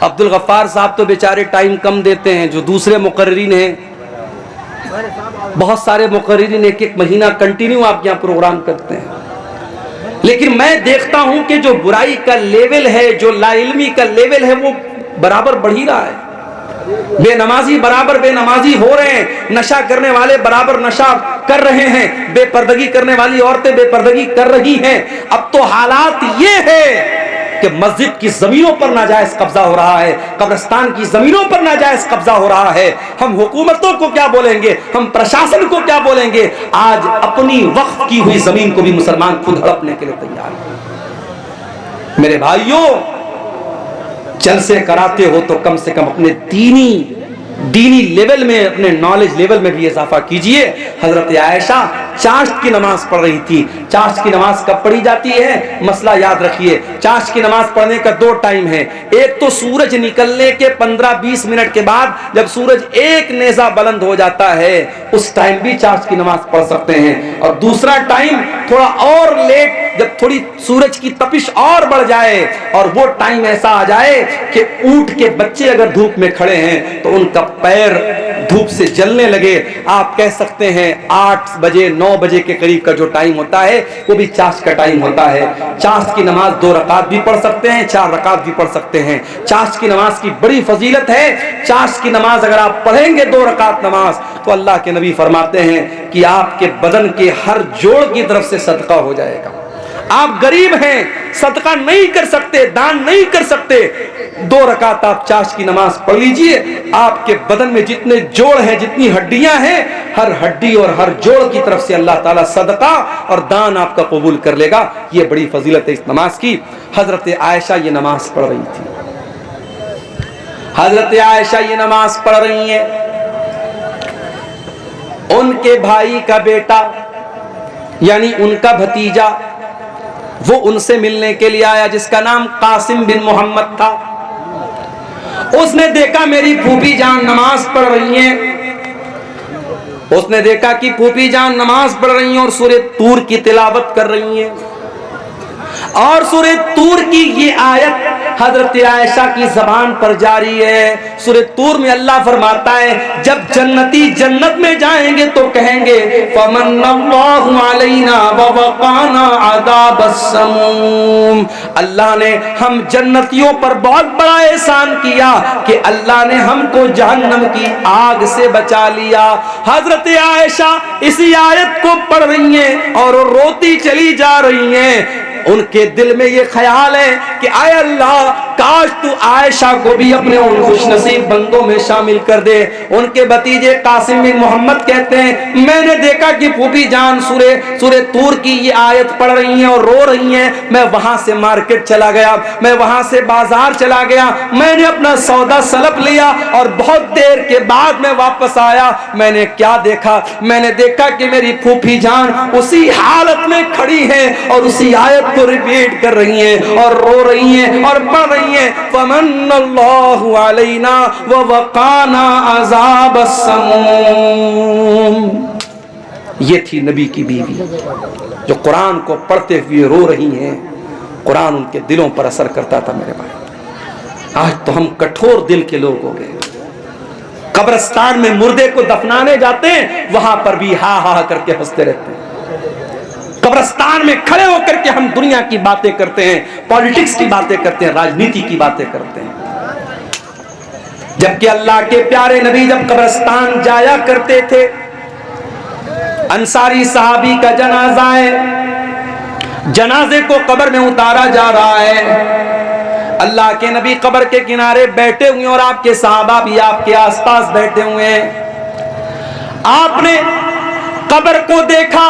अब्दुल गफ्फार साहब तो बेचारे टाइम कम देते हैं, जो दूसरे मुकर्रिरीन हैं, बहुत सारे मुकर्रिरीन 1-1 महीना कंटिन्यू आपके यहाँ प्रोग्राम करते हैं। लेकिन मैं देखता हूं कि जो बुराई का लेवल है, जो लाइल्मी का लेवल है, वो बराबर बढ़ ही रहा है। बेनमाजी बराबर बेनमाजी हो रहे हैं, नशा करने वाले बराबर नशा कर रहे हैं, बेपर्दगी करने वाली औरतें बेपर्दगी कर रही हैं। अब तो हालात ये है कि मस्जिद की जमीनों पर नाजायज कब्जा हो रहा है, कब्रिस्तान की जमीनों पर नाजायज कब्जा हो रहा है। हम हुकूमतों को क्या बोलेंगे, हम प्रशासन को क्या बोलेंगे? आज अपनी वक्फ की हुई जमीन को भी मुसलमान खुद हड़पने के लिए तैयार है। मेरे भाइयों, जलसे कराते हो तो कम से कम अपने दीनी लेवल में, अपने नॉलेज लेवल में भी इजाफा कीजिए। हजरत आयशा चाश्त की नमाज पढ़ रही थी। चाश्त की नमाज कब पढ़ी जाती है? मसला याद रखिए, चाश्त की नमाज पढ़ने का 2 टाइम है। एक तो सूरज निकलने के 15-20 मिनट के बाद, जब सूरज एक नेजा बुलंद हो जाता है, उस टाइम भी चाश्त की नमाज पढ़ सकते हैं। और दूसरा टाइम थोड़ा और लेट, जब थोड़ी सूरज की तपिश और बढ़ जाए और वो टाइम ऐसा आ जाए कि ऊंट के बच्चे अगर धूप में खड़े हैं तो उनका पैर धूप से जलने लगे, आप कह सकते हैं 8 बजे 9 बजे के करीब का जो टाइम होता है वो भी चाश्त का टाइम होता है। चाश्त की नमाज 2 रकात भी पढ़ सकते हैं, 4 रकात भी पढ़ सकते हैं। चाश्त की नमाज की बड़ी फजीलत है। चाश्त की नमाज अगर आप पढ़ेंगे 2 रकात नमाज, तो अल्लाह के नबी फरमाते हैं कि आपके बदन के हर जोड़ की तरफ से सदका हो जाएगा। आप गरीब हैं, सदका नहीं कर सकते, दान नहीं कर सकते, 2 रकात आप चाश्त की नमाज पढ़ लीजिए। आपके बदन में जितने जोड़ हैं, जितनी हड्डियां हैं, हर हड्डी और हर जोड़ की तरफ से अल्लाह ताला सदका और दान आपका कबूल कर लेगा। ये बड़ी फजीलत है इस नमाज की। हजरत आयशा ये नमाज पढ़ रही थी। हजरत आयशा ये नमाज पढ़ रही है। उनके भाई का बेटा यानी उनका भतीजा वो उनसे मिलने के लिए आया, जिसका नाम कासिम बिन मोहम्मद था। उसने देखा मेरी फूफी जान नमाज पढ़ रही हैं। उसने देखा कि फूफी जान नमाज पढ़ रही हैं और सूरह तूर की तिलावत कर रही हैं। और सूरह तूर की ये आयत हजरत आयशा की जबान पर जारी है। सूरह तूर में अल्लाह फरमाता है, जब जन्नती जन्नत में जाएंगे तो कहेंगे फमन्नल्लाहु अलैना व वक़ाना अज़ाबस्समूम। अल्लाह ने हम जन्नतियों पर बहुत बड़ा एहसान किया कि अल्लाह ने हमको जहन्नम की आग से बचा लिया। हजरत आयशा इसी आयत को पढ़ रही हैं और रोती चली जा रही हैं। उनके दिल में ये ख्याल है कि आय अल्लाह, काश तू आयशा को भी अपने उन खुशनसीब बंदों में शामिल कर दे। उनके भतीजे कासिम बिन मोहम्मद कहते हैं, मैंने देखा कि फूफी जान सूरह तूर की ये आयत पढ़ रही हैं और रो रही हैं। मैं वहां से मार्केट चला गया, मैं वहां से बाजार चला गया, मैंने अपना सौदा सलप लिया और बहुत देर के बाद मैं वापस आया। मैंने क्या देखा? मैंने देखा कि मेरी फूफी जान उसी हालत में खड़ी है और उसी आयत को रिपीट कर रही हैं और रो रही हैं और पढ़ रही हैं, फमन्नल्लाहु अलैना व वक़ाना अज़ाबस्समूम। ये थी नबी की बीवी जो कुरान को पढ़ते हुए रो रही हैं। कुरान उनके दिलों पर असर करता था। मेरे भाई, आज तो हम कठोर दिल के लोग हो गए। कब्रिस्तान में मुर्दे को दफनाने जाते हैं, वहां पर भी हा हा करके हंसते रहते हैं। कब्रिस्तान में खड़े होकर के हम दुनिया की बातें करते हैं, पॉलिटिक्स की बातें करते हैं, राजनीति की बातें करते हैं। जबकि अल्लाह के प्यारे नबी जब कब्रिस्तान जाया करते थे, अंसारी साहबी का जनाजा है, जनाजे को कब्र में उतारा जा रहा है। अल्लाह के नबी कब्र के किनारे बैठे हुए और आपके साहबा भी आपके आसपास बैठे हुए हैं। आपने कब्र को देखा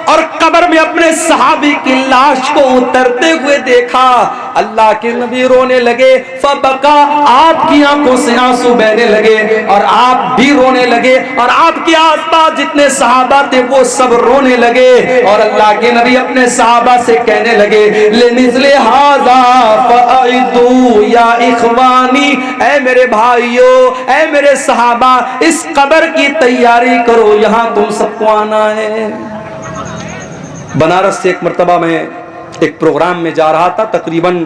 और कब्र में अपने सहाबी की लाश को उतरते हुए देखा। अल्लाह के नबी रोने लगे, फबका, आपकी आंखों से आंसू बहने लगे और आप भी रोने लगे और आपके आसपास जितने सहाबा थे वो सब रोने लगे। और अल्लाह के नबी अपने सहाबा से कहने लगे, लिमिज़ले हाज़ा फ़अइदू या इख़वानी, ऐ मेरे भाइयों, ऐ मेरे सहाबा, इस कब्र की तैयारी करो, यहां तुम सबको आना है। बनारस से एक मरतबा मैं एक प्रोग्राम में जा रहा था। तकरीबन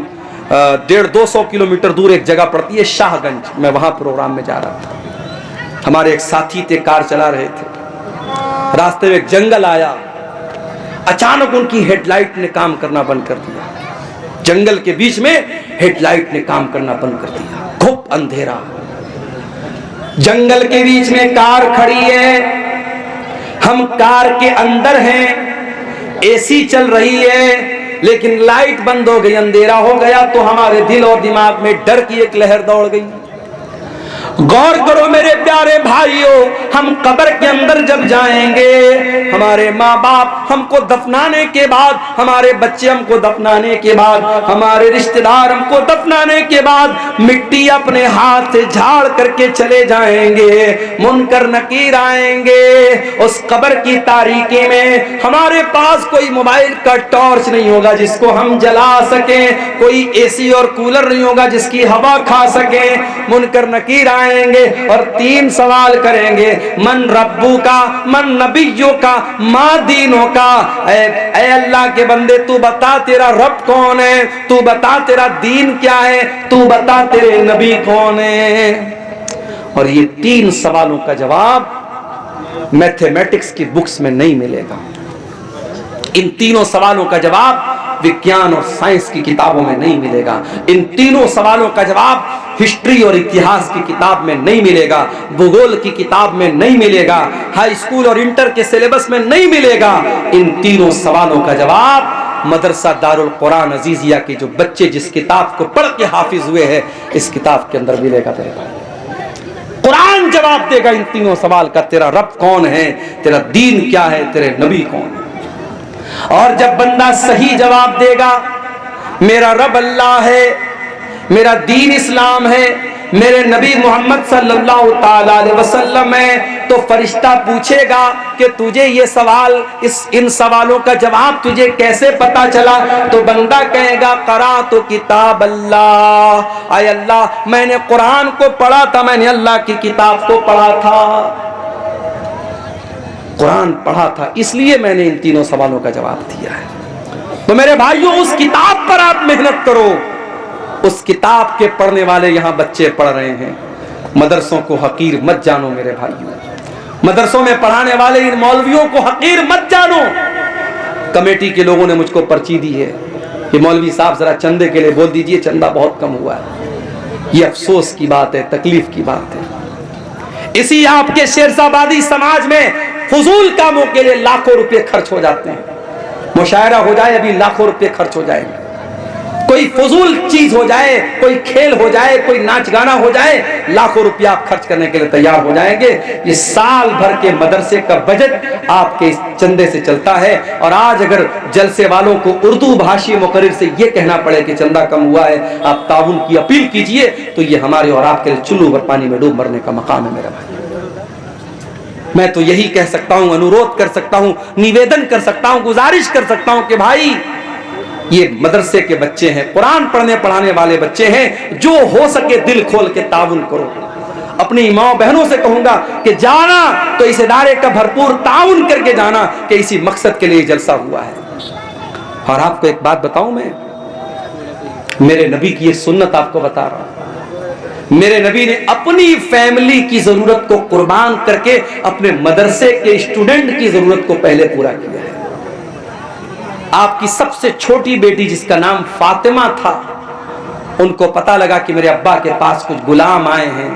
150-200 किलोमीटर दूर एक जगह पड़ती है शाहगंज, मैं वहां प्रोग्राम में जा रहा था। हमारे एक साथी थे, कार चला रहे थे। रास्ते में एक जंगल आया अचानक उनकी हेडलाइट ने काम करना बंद कर दिया। जंगल के बीच में हेडलाइट ने काम करना बंद कर दिया। खूब अंधेरा, जंगल के बीच में कार खड़ी है, हम कार के अंदर हैं, एसी चल रही है, लेकिन लाइट बंद हो गई, अंधेरा हो गया। तो हमारे दिल और दिमाग में डर की एक लहर दौड़ गई। गौर करो मेरे प्यारे भाइयों, हम कब्र के अंदर जब जाएंगे, हमारे माँ बाप हमको दफनाने के बाद, हमारे बच्चे हमको दफनाने के बाद, हमारे रिश्तेदार हमको दफनाने के बाद मिट्टी अपने हाथ से झाड़ करके चले जाएंगे। मुनकर नकीर आएंगे। उस कब्र की तारीकी में हमारे पास कोई मोबाइल का टॉर्च नहीं होगा जिसको हम जला सके, कोई एसी और कूलर नहीं होगा जिसकी हवा खा सके। मुनकर नकीर आएंगे और 3 सवाल करेंगे, मन रब्बू का, मन नबियों का, माँ दीनों का। ऐ अल्लाह के बंदे, तू बता तेरा रब कौन है, तू बता तेरा दीन क्या है, तू बता तेरे नबी कौन है। और ये 3 सवालों का जवाब मैथमेटिक्स की बुक्स में नहीं मिलेगा। इन तीनों सवालों का जवाब विज्ञान और साइंस की किताबों में नहीं मिलेगा। इन तीनों सवालों का जवाब हिस्ट्री और इतिहास की किताब में नहीं मिलेगा, भूगोल की किताब में नहीं मिलेगा, हाई स्कूल और इंटर के सिलेबस में नहीं मिलेगा। इन तीनों सवालों का जवाब मदरसा दारुल कुरान अजीजिया के जो बच्चे जिस किताब को पढ़ के हाफिज हुए हैं, इस किताब के अंदर मिलेगा। तेरे भाई कुरान जवाब देगा इन तीनों सवाल का, तेरा रब कौन है, तेरा दीन क्या है, तेरे नबी कौन है। और जब बंदा सही जवाब देगा, मेरा रब अल्लाह है, मेरा दीन इस्लाम है, मेरे नबी मोहम्मद सल्लल्लाहु ताला अलैहि वसल्लम है, तो फरिश्ता पूछेगा कि तुझे ये सवाल, इन सवालों का जवाब तुझे कैसे पता चला। तो बंदा कहेगा करा तो किताब अल्लाह, आय अल्लाह मैंने कुरान को पढ़ा था, मैंने अल्लाह की किताब को पढ़ा था, कुरान पढ़ा था, इसलिए मैंने इन तीनों सवालों का जवाब दिया है। तो मेरे भाइयों, उस किताब पर आप मेहनत करो। उस किताब के पढ़ने वाले यहाँ बच्चे पढ़ रहे हैं। मदरसों को हकीर मत जानो मेरे भाइयों, मदरसों में पढ़ाने वाले इन मौलवियों को हकीर मत जानो। कमेटी के लोगों ने मुझको पर्ची दी है कि मौलवी साहब जरा चंदे के लिए बोल दीजिए, चंदा बहुत कम हुआ है। ये अफसोस की बात है, तकलीफ की बात है। इसी आपके शेरशाबादी समाज में फजूल कामों के लिए लाखों रुपए खर्च हो जाते हैं। मुशायरा हो जाए अभी लाखों रुपए खर्च हो जाएंगे, कोई फजूल चीज हो जाए, कोई खेल हो जाए, कोई नाच गाना हो जाए, लाखों रुपया आप खर्च करने के लिए तैयार हो जाएंगे। ये साल भर के मदरसे का बजट आपके चंदे से चलता है। और आज अगर जलसे वालों को उर्दू भाषी मुकर्रिर से ये कहना पड़े कि चंदा कम हुआ है, आप ताउन की अपील कीजिए, तो ये हमारे और आपके लिए चुल्लू भर पानी में डूब मरने का मकाम है मेरा भाई। मैं तो यही कह सकता हूं, अनुरोध कर सकता हूं, निवेदन कर सकता हूं, गुजारिश कर सकता हूं कि भाई ये मदरसे के बच्चे हैं, कुरान पढ़ने पढ़ाने वाले बच्चे हैं, जो हो सके दिल खोल के ताउन करो। अपनी माँ बहनों से कहूंगा कि जाना तो इस इदारे का भरपूर ताउन करके जाना कि इसी मकसद के लिए जलसा हुआ है। और आपको एक बात बताऊं, मैं मेरे नबी की ये सुन्नत आपको बता रहा हूं। मेरे नबी ने अपनी फैमिली की जरूरत को कुर्बान करके अपने मदरसे के स्टूडेंट की जरूरत को पहले पूरा किया है। आपकी सबसे छोटी बेटी जिसका नाम फातिमा था, उनको पता लगा कि मेरे अब्बा के पास कुछ गुलाम आए हैं,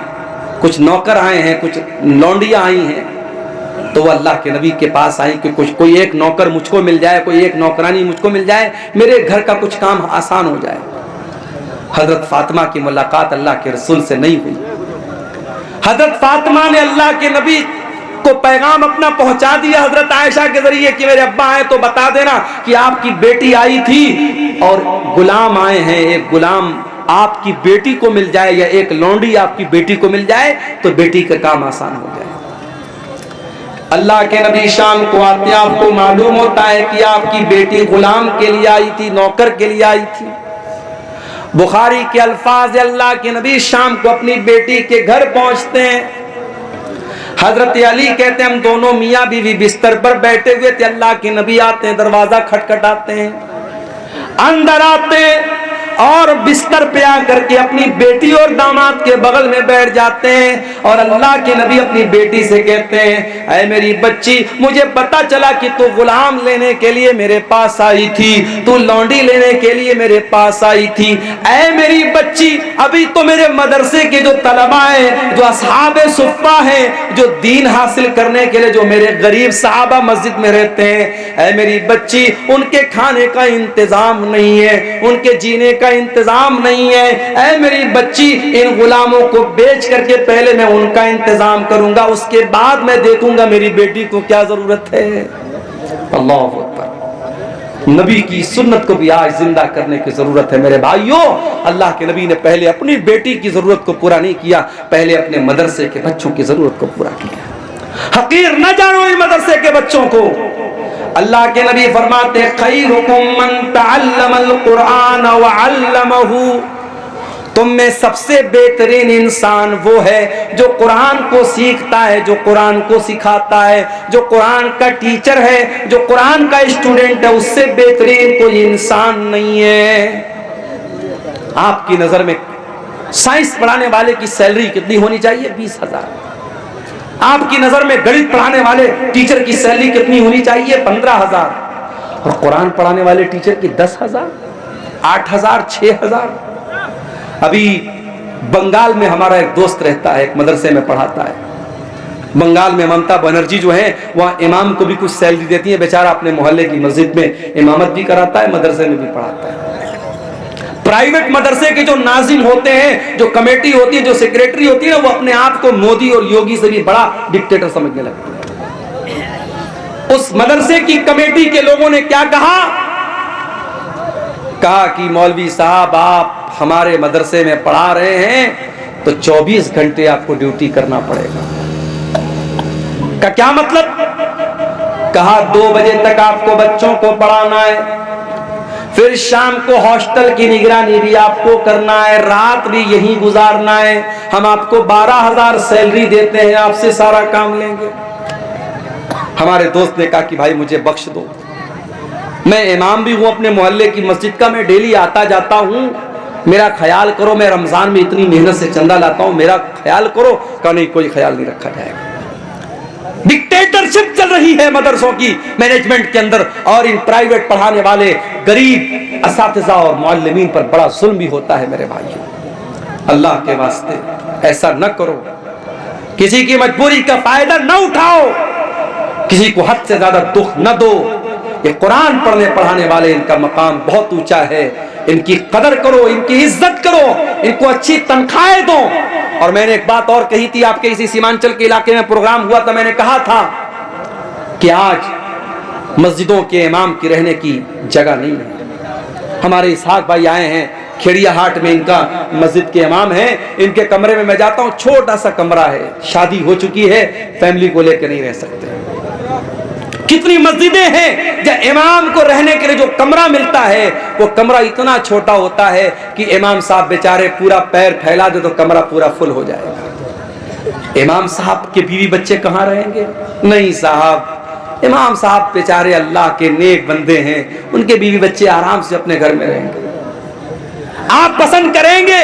कुछ नौकर आए हैं, कुछ लौंडियां आई हैं, तो वो अल्लाह के नबी के पास आई कि कुछ कोई एक नौकर मुझको मिल जाए, कोई एक नौकरानी मुझको मिल जाए, मेरे घर का कुछ काम आसान हो जाए। हजरत फातिमा की मुलाकात अल्लाह के रसूल से नहीं हुई। हजरत फातिमा ने अल्लाह के नबी को पैगाम अपना पहुंचा दिया हजरत आयशा के जरिए कि मेरे अब्बा आए तो बता देना कि आपकी बेटी आई थी और गुलाम आए हैं, एक गुलाम आपकी बेटी को मिल जाए या एक लौंडी आपकी बेटी को मिल जाए तो बेटी का काम आसान हो जाए। अल्लाह के नबी शाम को आते हैं, आपको मालूम होता है कि आपकी बेटी गुलाम के लिए आई थी, नौकर के लिए आई थी। बुखारी के अल्फाज, अल्लाह के नबी शाम को अपनी बेटी के घर पहुंचते हैं। हजरत अली कहते हैं हम दोनों मियाँ बीवी बिस्तर पर बैठे हुए थे, अल्लाह के नबी आते हैं, दरवाजा खटखटाते हैं, अंदर आते हैं और बिस्तर पे आकर के अपनी बेटी और दामाद के बगल में बैठ जाते हैं और अल्लाह के नबी अपनी बेटी से कहते हैं, ऐ मेरी बच्ची, मुझे पता चला कि तू गुलाम लेने के लिए मेरे पास आई थी, तू लौंडी लेने के लिए मेरे पास आई थी। ऐ मेरी बच्ची, अभी तो मेरे मदरसे के जो तलबा हैं, जो असहाबे सुफ़्फ़ा हैं, जो दीन हासिल करने के लिए जो मेरे गरीब सहाबा मस्जिद में रहते हैं, ऐ मेरी बच्ची, उनके खाने का इंतजाम नहीं है, उनके जीने का इंतजाम नहीं है। ऐ मेरी बच्ची, इन गुलामों को बेच करके पहले मैं उनका इंतजाम करूंगा, उसके बाद मैं देखूंगा मेरी बेटी को क्या जरूरत है। अल्लाहु अकबर। नबी की सुन्नत को भी आज जिंदा करने की जरूरत है मेरे भाइयों। अल्लाह के नबी ने पहले अपनी बेटी की जरूरत को पूरा नहीं किया, पहले अपने मदरसे के बच्चों की जरूरत को पूरा किया। हकीर न जानो इन मदरसे के बच्चों को। अल्लाह के नबी फरमाते, खैरुकुम मन तअल्लमल कुरान व अल्लमहु, तुम में सबसे बेहतरीन इंसान वो है जो कुरान को सीखता है, जो कुरान को सिखाता है, जो कुरान का टीचर है, जो कुरान का स्टूडेंट है। उससे बेहतरीन कोई इंसान नहीं है। आपकी नजर में साइंस पढ़ाने वाले की सैलरी कितनी होनी चाहिए? 20,000। आपकी नजर में गणित पढ़ाने वाले टीचर की सैलरी कितनी होनी चाहिए? 15,000। और कुरान पढ़ाने वाले टीचर की 10,000, 8,000, 6,000। अभी बंगाल में हमारा एक दोस्त रहता है, एक मदरसे में पढ़ाता है। बंगाल में ममता बनर्जी जो है, वहाँ इमाम को भी कुछ सैलरी देती है। बेचारा अपने मोहल्ले की मस्जिद में इमामत भी कराता है, मदरसे में भी पढ़ाता है। प्राइवेट मदरसे के जो नाजिम होते हैं, जो कमेटी होती है, जो सेक्रेटरी होती है, वो अपने आप को मोदी और योगी से भी बड़ा डिक्टेटर समझने लगते हैं। उस मदरसे की कमेटी के लोगों ने क्या कहा कि मौलवी साहब, आप हमारे मदरसे में पढ़ा रहे हैं तो 24 घंटे आपको ड्यूटी करना पड़ेगा। का क्या मतलब? कहा 2 बजे तक आपको बच्चों को पढ़ाना है, फिर शाम को हॉस्टल की निगरानी भी आपको करना है, रात भी यहीं गुजारना है। हम आपको 12,000 सैलरी देते हैं, आपसे सारा काम लेंगे। हमारे दोस्त ने कहा कि भाई मुझे बख्श दो, मैं इमाम भी हूं अपने मोहल्ले की मस्जिद का, मैं डेली आता जाता हूं, मेरा ख्याल करो। मैं रमजान में इतनी मेहनत से चंदा लाता हूं, मेरा ख्याल करो। कहा नहीं, कोई ख्याल नहीं रखा जाएगा। डिक्टेटरशिप चल रही है मदरसों की मैनेजमेंट के अंदर, और इन प्राइवेट पढ़ाने वाले गरीब असातिज़ा और मुअल्लिमीन पर बड़ा जुल्म भी होता है मेरे भाइयों। अल्लाह के वास्ते ऐसा न करो, किसी की मजबूरी का फायदा न उठाओ, किसी को हद से ज्यादा दुख न दो। ये कुरान पढ़ने पढ़ाने वाले, इनका मकाम बहुत ऊंचा है, इनकी कदर करो, इनकी इज्जत करो, इनको अच्छी तनख्वाहें दो। और मैंने एक बात और कही थी, आपके इसी सीमांचल के इलाके में प्रोग्राम हुआ था, मैंने कहा था कि आज मस्जिदों के इमाम की रहने की जगह नहीं है। हमारे इसहाक भाई आए हैं, खेड़िया हाट में इनका मस्जिद के इमाम हैं। इनके कमरे में मैं जाता हूं, छोटा सा कमरा है, शादी हो चुकी है, फैमिली को लेकर नहीं रह सकते। कितनी मस्जिदें हैं जब इमाम को रहने के लिए जो कमरा मिलता है, वो कमरा इतना छोटा होता है कि इमाम साहब बेचारे पूरा पैर फैला दे तो कमरा पूरा फुल हो जाएगा। इमाम साहब के बीवी बच्चे कहाँ रहेंगे? नहीं साहब, इमाम साहब बेचारे अल्लाह के नेक बंदे हैं, उनके बीवी बच्चे आराम से अपने घर में रहेंगे। आप पसंद करेंगे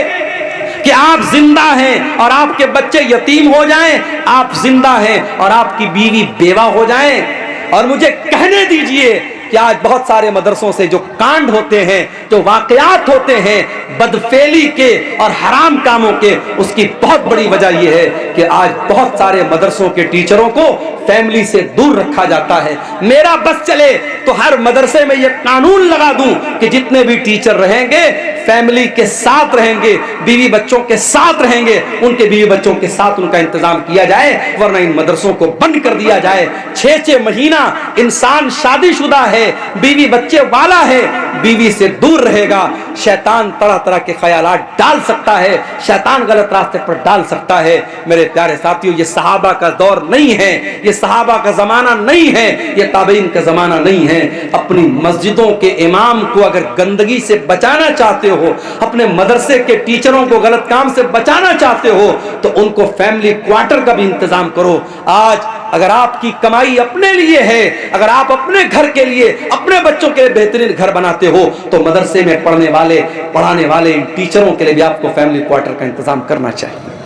कि आप जिंदा हैं और आपके बच्चे यतीम हो जाएं, आप जिंदा हैं और आपकी बीवी बेवा हो जाएं? और मुझे कहने दीजिए कि आज बहुत सारे मदरसों से जो कांड होते हैं, जो वाकयात होते हैं बदफेली के और हराम कामों के, उसकी बहुत बड़ी वजह यह है कि आज बहुत सारे मदरसों के टीचरों को फैमिली से दूर रखा जाता है। मेरा बस चले तो हर मदरसे में यह कानून लगा दूं कि जितने भी टीचर रहेंगे फैमिली के साथ रहेंगे, बीवी बच्चों के साथ रहेंगे, उनके बीवी बच्चों के साथ उनका इंतजाम किया जाए, वरना इन मदरसों को बंद कर दिया जाए। 6-6 महीना इंसान शादीशुदा है, बीवी बच्चे वाला है, बीवी से दूर रहेगा, शैतान तरह तरह के ख्यालात डाल सकता है, शैतान गलत रास्ते पर डाल सकता है। मेरे प्यारे साथियों, ये सहाबा का दौर नहीं है, ये सहाबा का जमाना नहीं है, ये ताबईन का जमाना नहीं है। अपनी मस्जिदों के इमाम को अगर गंदगी से बचाना चाहते हो, अपने मदरसे के टीचरों को गलत काम से बचाना चाहते हो, तो उनको फैमिली क्वार्टर का भी इंतजाम करो। आज अगर आपकी कमाई अपने लिए है, अगर आप अपने घर के लिए, अपने बच्चों के लिए बेहतरीन घर बनाते हो, तो मदरसे में पढ़ने वाले, पढ़ाने वाले इन टीचरों के लिए भी आपको फैमिली क्वार्टर का इंतजाम करना चाहिए।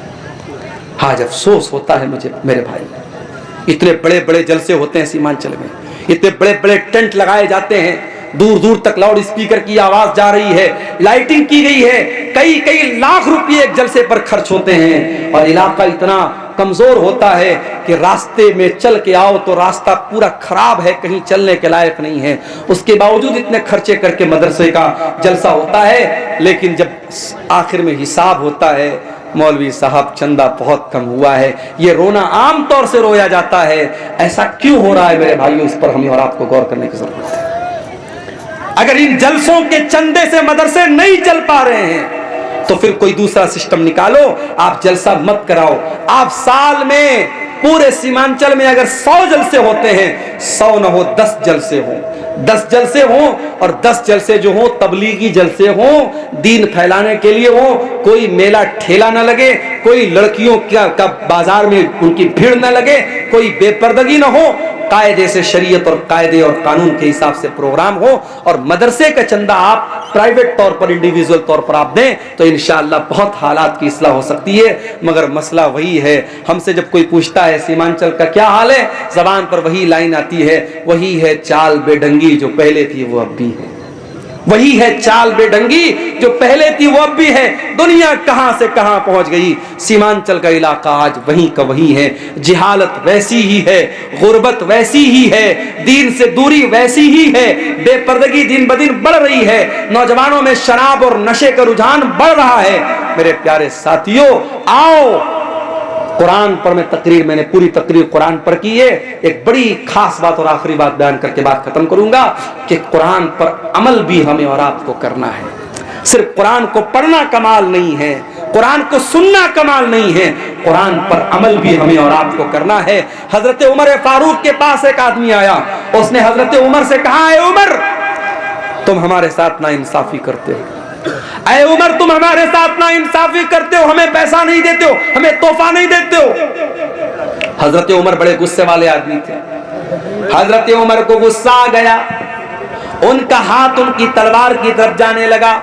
आज अफसोस होता है मुझे मेरे भाई, इतने बड़े बड़े जलसे होते हैं सीमांचल में, इतने बड़े बड़े टेंट लगाए जाते हैं, दूर दूर तक लाउड स्पीकर की आवाज जा रही है, लाइटिंग की गई है, कई कई लाख रुपए एक जलसे पर खर्च होते हैं, और इलाका इतना कमजोर होता है कि रास्ते में चल के आओ तो रास्ता पूरा खराब है, कहीं चलने के लायक नहीं है। उसके बावजूद इतने खर्चे करके मदरसे का जलसा होता है, लेकिन जब आखिर में हिसाब होता है, मौलवी साहब चंदा बहुत कम हुआ है, ये रोना आम तौर से रोया जाता है। ऐसा क्यों हो रहा है मेरे भाइयों, इस पर हमें और आपको गौर करने की जरूरत है। अगर इन जलसों के चंदे से मदरसे नहीं चल पा रहे हैं तो फिर कोई दूसरा सिस्टम निकालो, आप जलसा मत कराओ। आप साल में पूरे सीमांचल में अगर 100 जलसे होते हैं, 100 न हो 10 जलसे हो, 10 जलसे हो, और 10 जलसे जो हो तबलीगी जलसे हो, दीन फैलाने के लिए हो, कोई मेला ठेला न लगे, कोई लड़कियों का बाजार में उनकी भीड़ न लगे, कोई बेपर्दगी न हो, कायदे से शरीयत और कायदे और कानून के हिसाब से प्रोग्राम हो, और मदरसे का चंदा आप प्राइवेट तौर पर, इंडिविजुअल तौर पर आप दें, तो इंशाअल्लाह बहुत हालात की इस्लाह हो सकती है। मगर मसला वही है, हमसे जब कोई पूछता है सीमांचल का क्या हाल है, जबान पर वही लाइन आती है, वही है चाल बेढंगी जो पहले थी वो अब भी है, वही है चाल बेढंगी जो पहले थी वो अब भी है। दुनिया कहां से कहां पहुंच गई, सीमांचल का इलाका आज वहीं का वहीं है। जिहालत वैसी ही है, गुर्बत वैसी ही है, दीन से दूरी वैसी ही है, बेपर्दगी दिन ब दिन बढ़ रही है, नौजवानों में शराब और नशे का रुझान बढ़ रहा है। मेरे प्यारे साथियों, आओ कुरान पर मैं तकरीर, मैंने पूरी तकरीर कुरान पर की है। एक बड़ी खास बात और आखिरी बात बयान करके बात खत्म करूंगा कि कुरान पर अमल भी हमें और आपको करना है। सिर्फ कुरान को पढ़ना कमाल नहीं है, कुरान को सुनना कमाल नहीं है, कुरान पर अमल भी हमें और आपको करना है। हजरत उमर फारूक के पास एक आदमी आया, उसने हजरत उमर से कहा, है उमर तुम हमारे साथ ना इंसाफी करते हो, ऐ उमर तुम हमारे साथ ना इंसाफी करते हो, हमें पैसा नहीं देते हो, हमें तोहफा नहीं देते हो। हजरत उमर बड़े गुस्से वाले आदमी थे, हजरत उमर को गुस्सा आ गया, उनका हाथ उनकी तलवार की तरफ जाने लगा।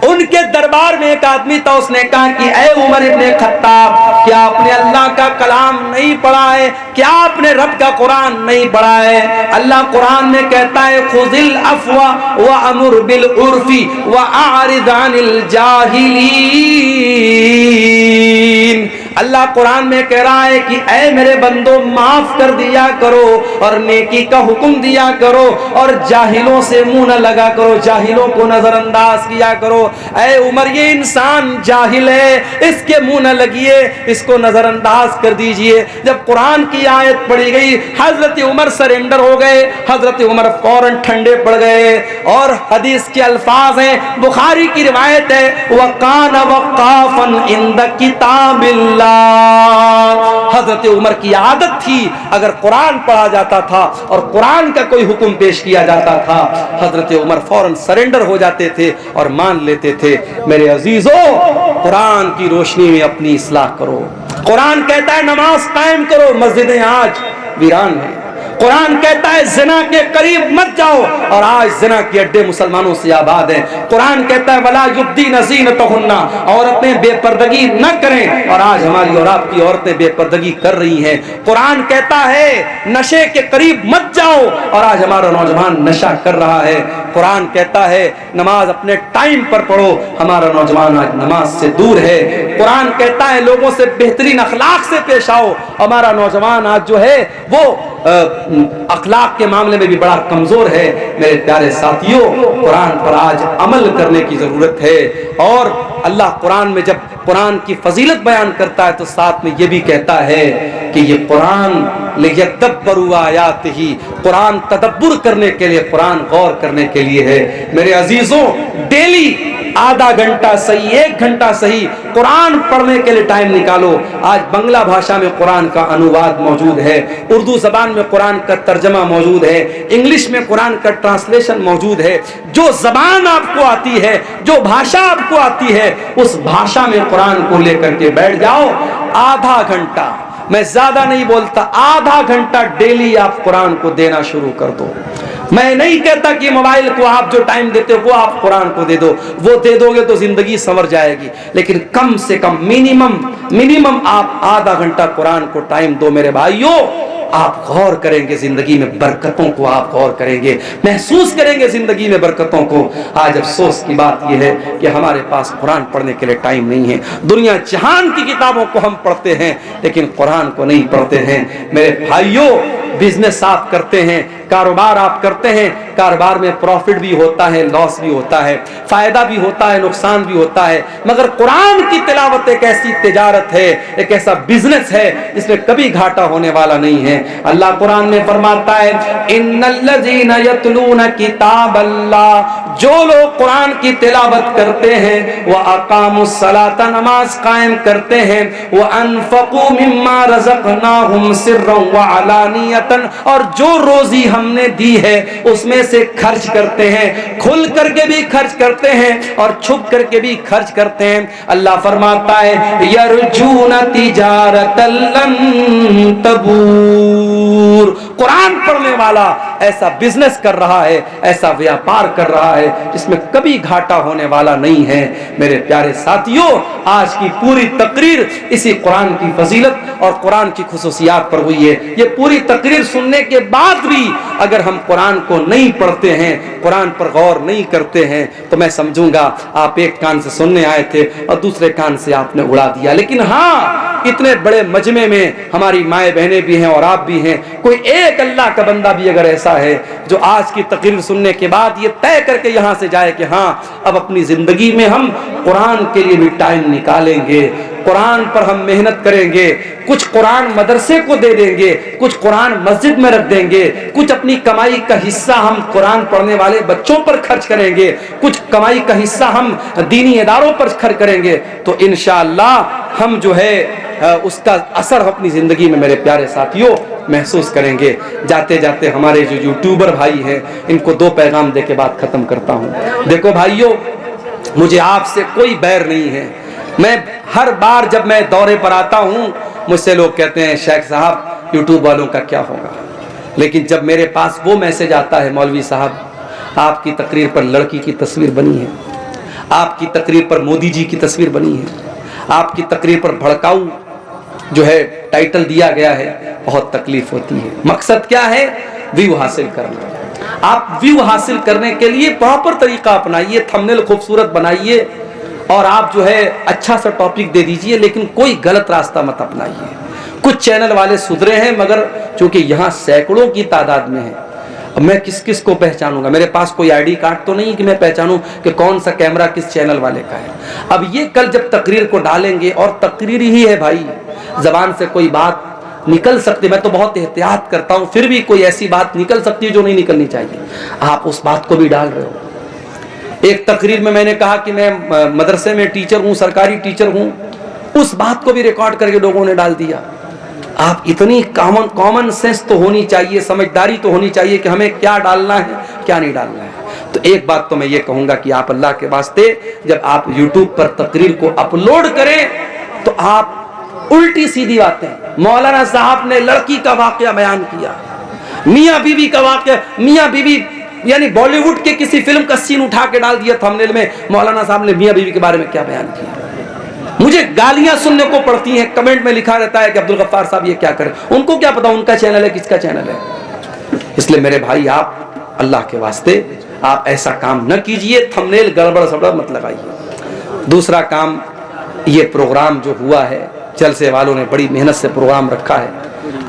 उनके दरबार में एक आदमी था, उसने कहा कि ऐ उमर इब्ने खत्ताब, क्या आपने अल्लाह का कलाम नहीं पढ़ा है, क्या आपने रब का कुरान नहीं पढ़ा है? अल्लाह कुरान में कहता है खुज़िल अफ़्वा व अमुर बिल उर्फ़ी व अअरिज़ अनिल जाहिलीन। अल्लाह कुरान में कह रहा है कि ऐ मेरे बंदो माफ कर दिया करो और नेकी का हुक्म दिया करो और जाहिलों से मुंह न लगा करो, जाहिलों को नजरअंदाज किया करो। ऐ उमर ये इंसान जाहिल है, इसके मुंह न लगिए, इसको नजरअंदाज कर दीजिए। जब कुरान की आयत पढ़ी गई, हजरत उमर सरेंडर हो गए, हजरत उमर फौरन ठंडे पड़ गए। और हदीस के अल्फाज हैं, बुखारी की रिवायत है, वकान वकाफन इंद किताबिल्लाह। हजरत उमर की आदत थी, अगर कुरान पढ़ा जाता था और कुरान का कोई हुक्म पेश किया जाता था, हजरत उमर फौरन सरेंडर हो जाते थे और मान लेते थे। मेरे अजीजों, कुरान की रोशनी में अपनी इस्लाह करो। कुरान कहता है नमाज कायम करो, मस्जिदें आज वीरान हैं। कुरान कहता है जिना के करीब मत जाओ, और आज जिना के अड्डे मुसलमानों से आबाद हैं। कुरान कहता है वला युब्दीन ज़ीनतहुन्ना, औरतें बेपर्दगी न करें, और आज हमारी और आपकी औरतें बेपर्दगी कर रही हैं। कुरान कहता है नशे के करीब मत जाओ, और आज हमारा नौजवान नशा कर रहा है। कुरान कहता है नमाज अपने टाइम पर पढ़ो, हमारा नौजवान आज नमाज से दूर है। कुरान कहता है लोगों से बेहतरीन अखलाक से पेश आओ, हमारा नौजवान आज जो है वो अखलाक के मामले में भी बड़ा कमजोर है। मेरे प्यारे साथियों, कुरान पर आज अमल करने की जरूरत है। और अल्लाह कुरान में जब कुरान की फजीलत बयान करता है तो साथ में ये भी कहता है कि ये कुरान लियदब्बरू आयातिही, कुरान तदब्बुर करने के लिए, कुरान गौर करने के लिए है। मेरे अजीजों, डेली आधा घंटा सही, 1 घंटा सही कुरान पढ़ने के लिए टाइम निकालो। आज बांग्ला भाषा में कुरान का अनुवाद मौजूद है, उर्दू जबान में कुरान का तर्जमा मौजूद है, इंग्लिश में कुरान का ट्रांसलेशन मौजूद है। जो जबान आपको आती है, जो भाषा आपको आती है, उस भाषा में कुरान को लेकर के बैठ जाओ। आधा घंटा मैं ज्यादा नहीं बोलता, आधा घंटा डेली आप कुरान को देना शुरू कर दो। मैं नहीं कहता कि मोबाइल को आप जो टाइम देते हो वो आप कुरान को दे दो, वो दे दोगे तो जिंदगी संवर जाएगी, लेकिन कम से कम मिनिमम आप आधा घंटा कुरान को टाइम दो मेरे भाइयों। आप गौर करेंगे जिंदगी में बरकतों को, आप गौर करेंगे, महसूस करेंगे जिंदगी में बरकतों को। आज अफसोस की बात यह है कि हमारे पास कुरान पढ़ने के लिए टाइम नहीं है। दुनिया जहान की किताबों को हम पढ़ते हैं लेकिन कुरान को नहीं पढ़ते हैं। मेरे भाइयों, बिजनेस आप करते हैं, कारोबार आप करते हैं, कारोबार में प्रॉफिट भी होता है, लॉस भी होता है, फायदा भी होता है, नुकसान भी होता है, मगर कुरान की तिलावत एक ऐसी तिजारत है, एक ऐसा बिजनेस है जिसमें कभी घाटा होने वाला नहीं है। अल्लाह कुरान में फरमाता है, इन्नल्लज़ीना यतलूना किताबल्लाह, जो लोग कुरान की तिलावत करते हैं, वह अकामुस्सलाता, नमाज कायम करते हैं, वह अनफकू मिम्मा रज़क़नाहुम सिर्रन व अलानियतन, और जो रोजी हमने दी है उसमें से खर्च करते हैं, खुल करके भी खर्च करते हैं और छुप करके भी खर्च करते हैं। अल्लाह फरमाता है, यरजूना तिजारतन लन तबूर, कुरान पढ़ने वाला ऐसा बिजनेस कर रहा है, ऐसा व्यापार कर रहा है जिसमें कभी घाटा होने वाला नहीं है। मेरे प्यारे साथियों, आज की पूरी तकरीर इसी कुरान की फजीलत और कुरान की खुसूसियात पर हुई है। ये पूरी तकरीर सुनने के बाद भी अगर हम कुरान को नहीं पढ़ते हैं, कुरान पर गौर नहीं करते हैं, तो मैं समझूंगा आप एक कान से सुनने आए थे और दूसरे कान से आपने उड़ा दिया। लेकिन हाँ, इतने बड़े मजमे में हमारी माएँ बहनें भी हैं और आप भी हैं, कोई एक अल्लाह का बंदा भी अगर ऐसा है जो आज की तकरीर सुनने के बाद ये तय करके यहाँ से जाए कि हाँ, अब अपनी जिंदगी में हम कुरान के लिए भी टाइम निकालेंगे, कुरान पर हम मेहनत करेंगे, कुछ कुरान मदरसे को दे देंगे, कुछ कुरान मस्जिद में रख देंगे, कुछ अपनी कमाई का हिस्सा हम कुरान पढ़ने वाले बच्चों पर खर्च करेंगे, कुछ कमाई का हिस्सा हम दीनी इदारों पर खर्च करेंगे, तो इंशाअल्लाह हम जो है उसका असर अपनी जिंदगी में मेरे प्यारे साथियों महसूस करेंगे। जाते जाते हमारे जो यूट्यूबर भाई हैं, इनको दो पैगाम दे के बात खत्म करता हूँ। देखो भाइयों, मुझे आपसे कोई बैर नहीं है। मैं हर बार जब मैं दौरे पर आता हूँ, मुझसे लोग कहते हैं, शेख साहब यूट्यूब वालों का क्या होगा। लेकिन जब मेरे पास वो मैसेज आता है, मौलवी साहब आपकी तकरीर पर लड़की की तस्वीर बनी है, आपकी तकरीर पर मोदी जी की तस्वीर बनी है, आपकी तकरीर पर भड़काऊ जो है टाइटल दिया गया है, बहुत तकलीफ होती है। मकसद क्या है? व्यू हासिल करना। आप व्यू हासिल करने के लिए प्रॉपर तरीका अपनाइए, थंबनेल खूबसूरत बनाइए और आप जो है अच्छा सा टॉपिक दे दीजिए, लेकिन कोई गलत रास्ता मत अपनाइए। कुछ चैनल वाले सुधरे हैं, मगर चूंकि यहाँ सैकड़ों की तादाद में है, अब मैं किस किस को पहचानूंगा? मेरे पास कोई आईडी कार्ड तो नहीं कि मैं पहचानूं कि कौन सा कैमरा किस चैनल वाले का है। अब ये कल जब तकरीर को डालेंगे, और तकरीर ही है भाई, जबान से कोई बात निकल सकती, मैं तो बहुत एहतियात करता हूं, फिर भी कोई ऐसी बात निकल सकती है जो नहीं निकलनी चाहिए। आप उस बात को भी डाल रहे हो। एक तकरीर में मैंने कहा कि मैं मदरसे में टीचर हूं, सरकारी टीचर हूं, उस बात को भी रिकॉर्ड करके लोगों ने डाल दिया। आप इतनी कॉमन सेंस तो होनी चाहिए, समझदारी तो होनी चाहिए कि हमें क्या डालना है क्या नहीं डालना है। तो एक बात तो मैं ये कहूंगा कि आप अल्लाह के वास्ते जब आप YouTube पर तकरीर को अपलोड करें तो आप उल्टी सीधी बातें, मौलाना साहब ने लड़की का वाकया बयान किया, मियाँ बीवी का वाकया, मियाँ बीवी यानी बॉलीवुड के किसी फिल्म का सीन उठा के डाल दिया थंबनेल में, मौलाना साहब ने मियाँ बीवी के बारे में क्या बयान किया। मुझे गालियां सुनने को पड़ती हैं, कमेंट में लिखा रहता है कि अब्दुल गफ्फार साहब ये क्या करें। उनको क्या पता उनका चैनल है किसका चैनल है। इसलिए मेरे भाई, आप अल्लाह के वास्ते आप ऐसा काम न कीजिए, थंबनेल गड़बड़ सड़बड़ मत लगाइए। दूसरा काम, ये प्रोग्राम जो हुआ है, जलसे वालों ने बड़ी मेहनत से प्रोग्राम रखा है।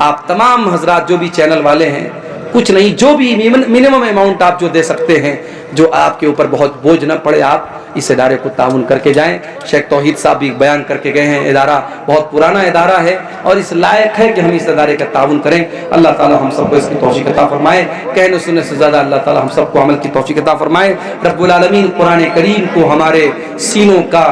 आप तमाम हजरात जो भी चैनल वाले हैं, कुछ नहीं, जो भी मिनिमम अमाउंट आप जो दे सकते हैं, जो आपके ऊपर बहुत बोझ न पड़े, आप इस इदारे को ताउन करके जाएं। शेख तौहीद साहब भी बयान करके गए हैं, इदारा बहुत पुराना इदारा है और इस लायक है कि हम इस इदारे का ताउन करें। अल्लाह ताला हम सबको इसकी तौफीक अता फरमाए। कहने सुनने से ज़्यादा अल्लाह ताला हम सबको अमल की तौफीक अता फरमाए। रब्बुल आलमीन कुरान करीम को हमारे सीनों का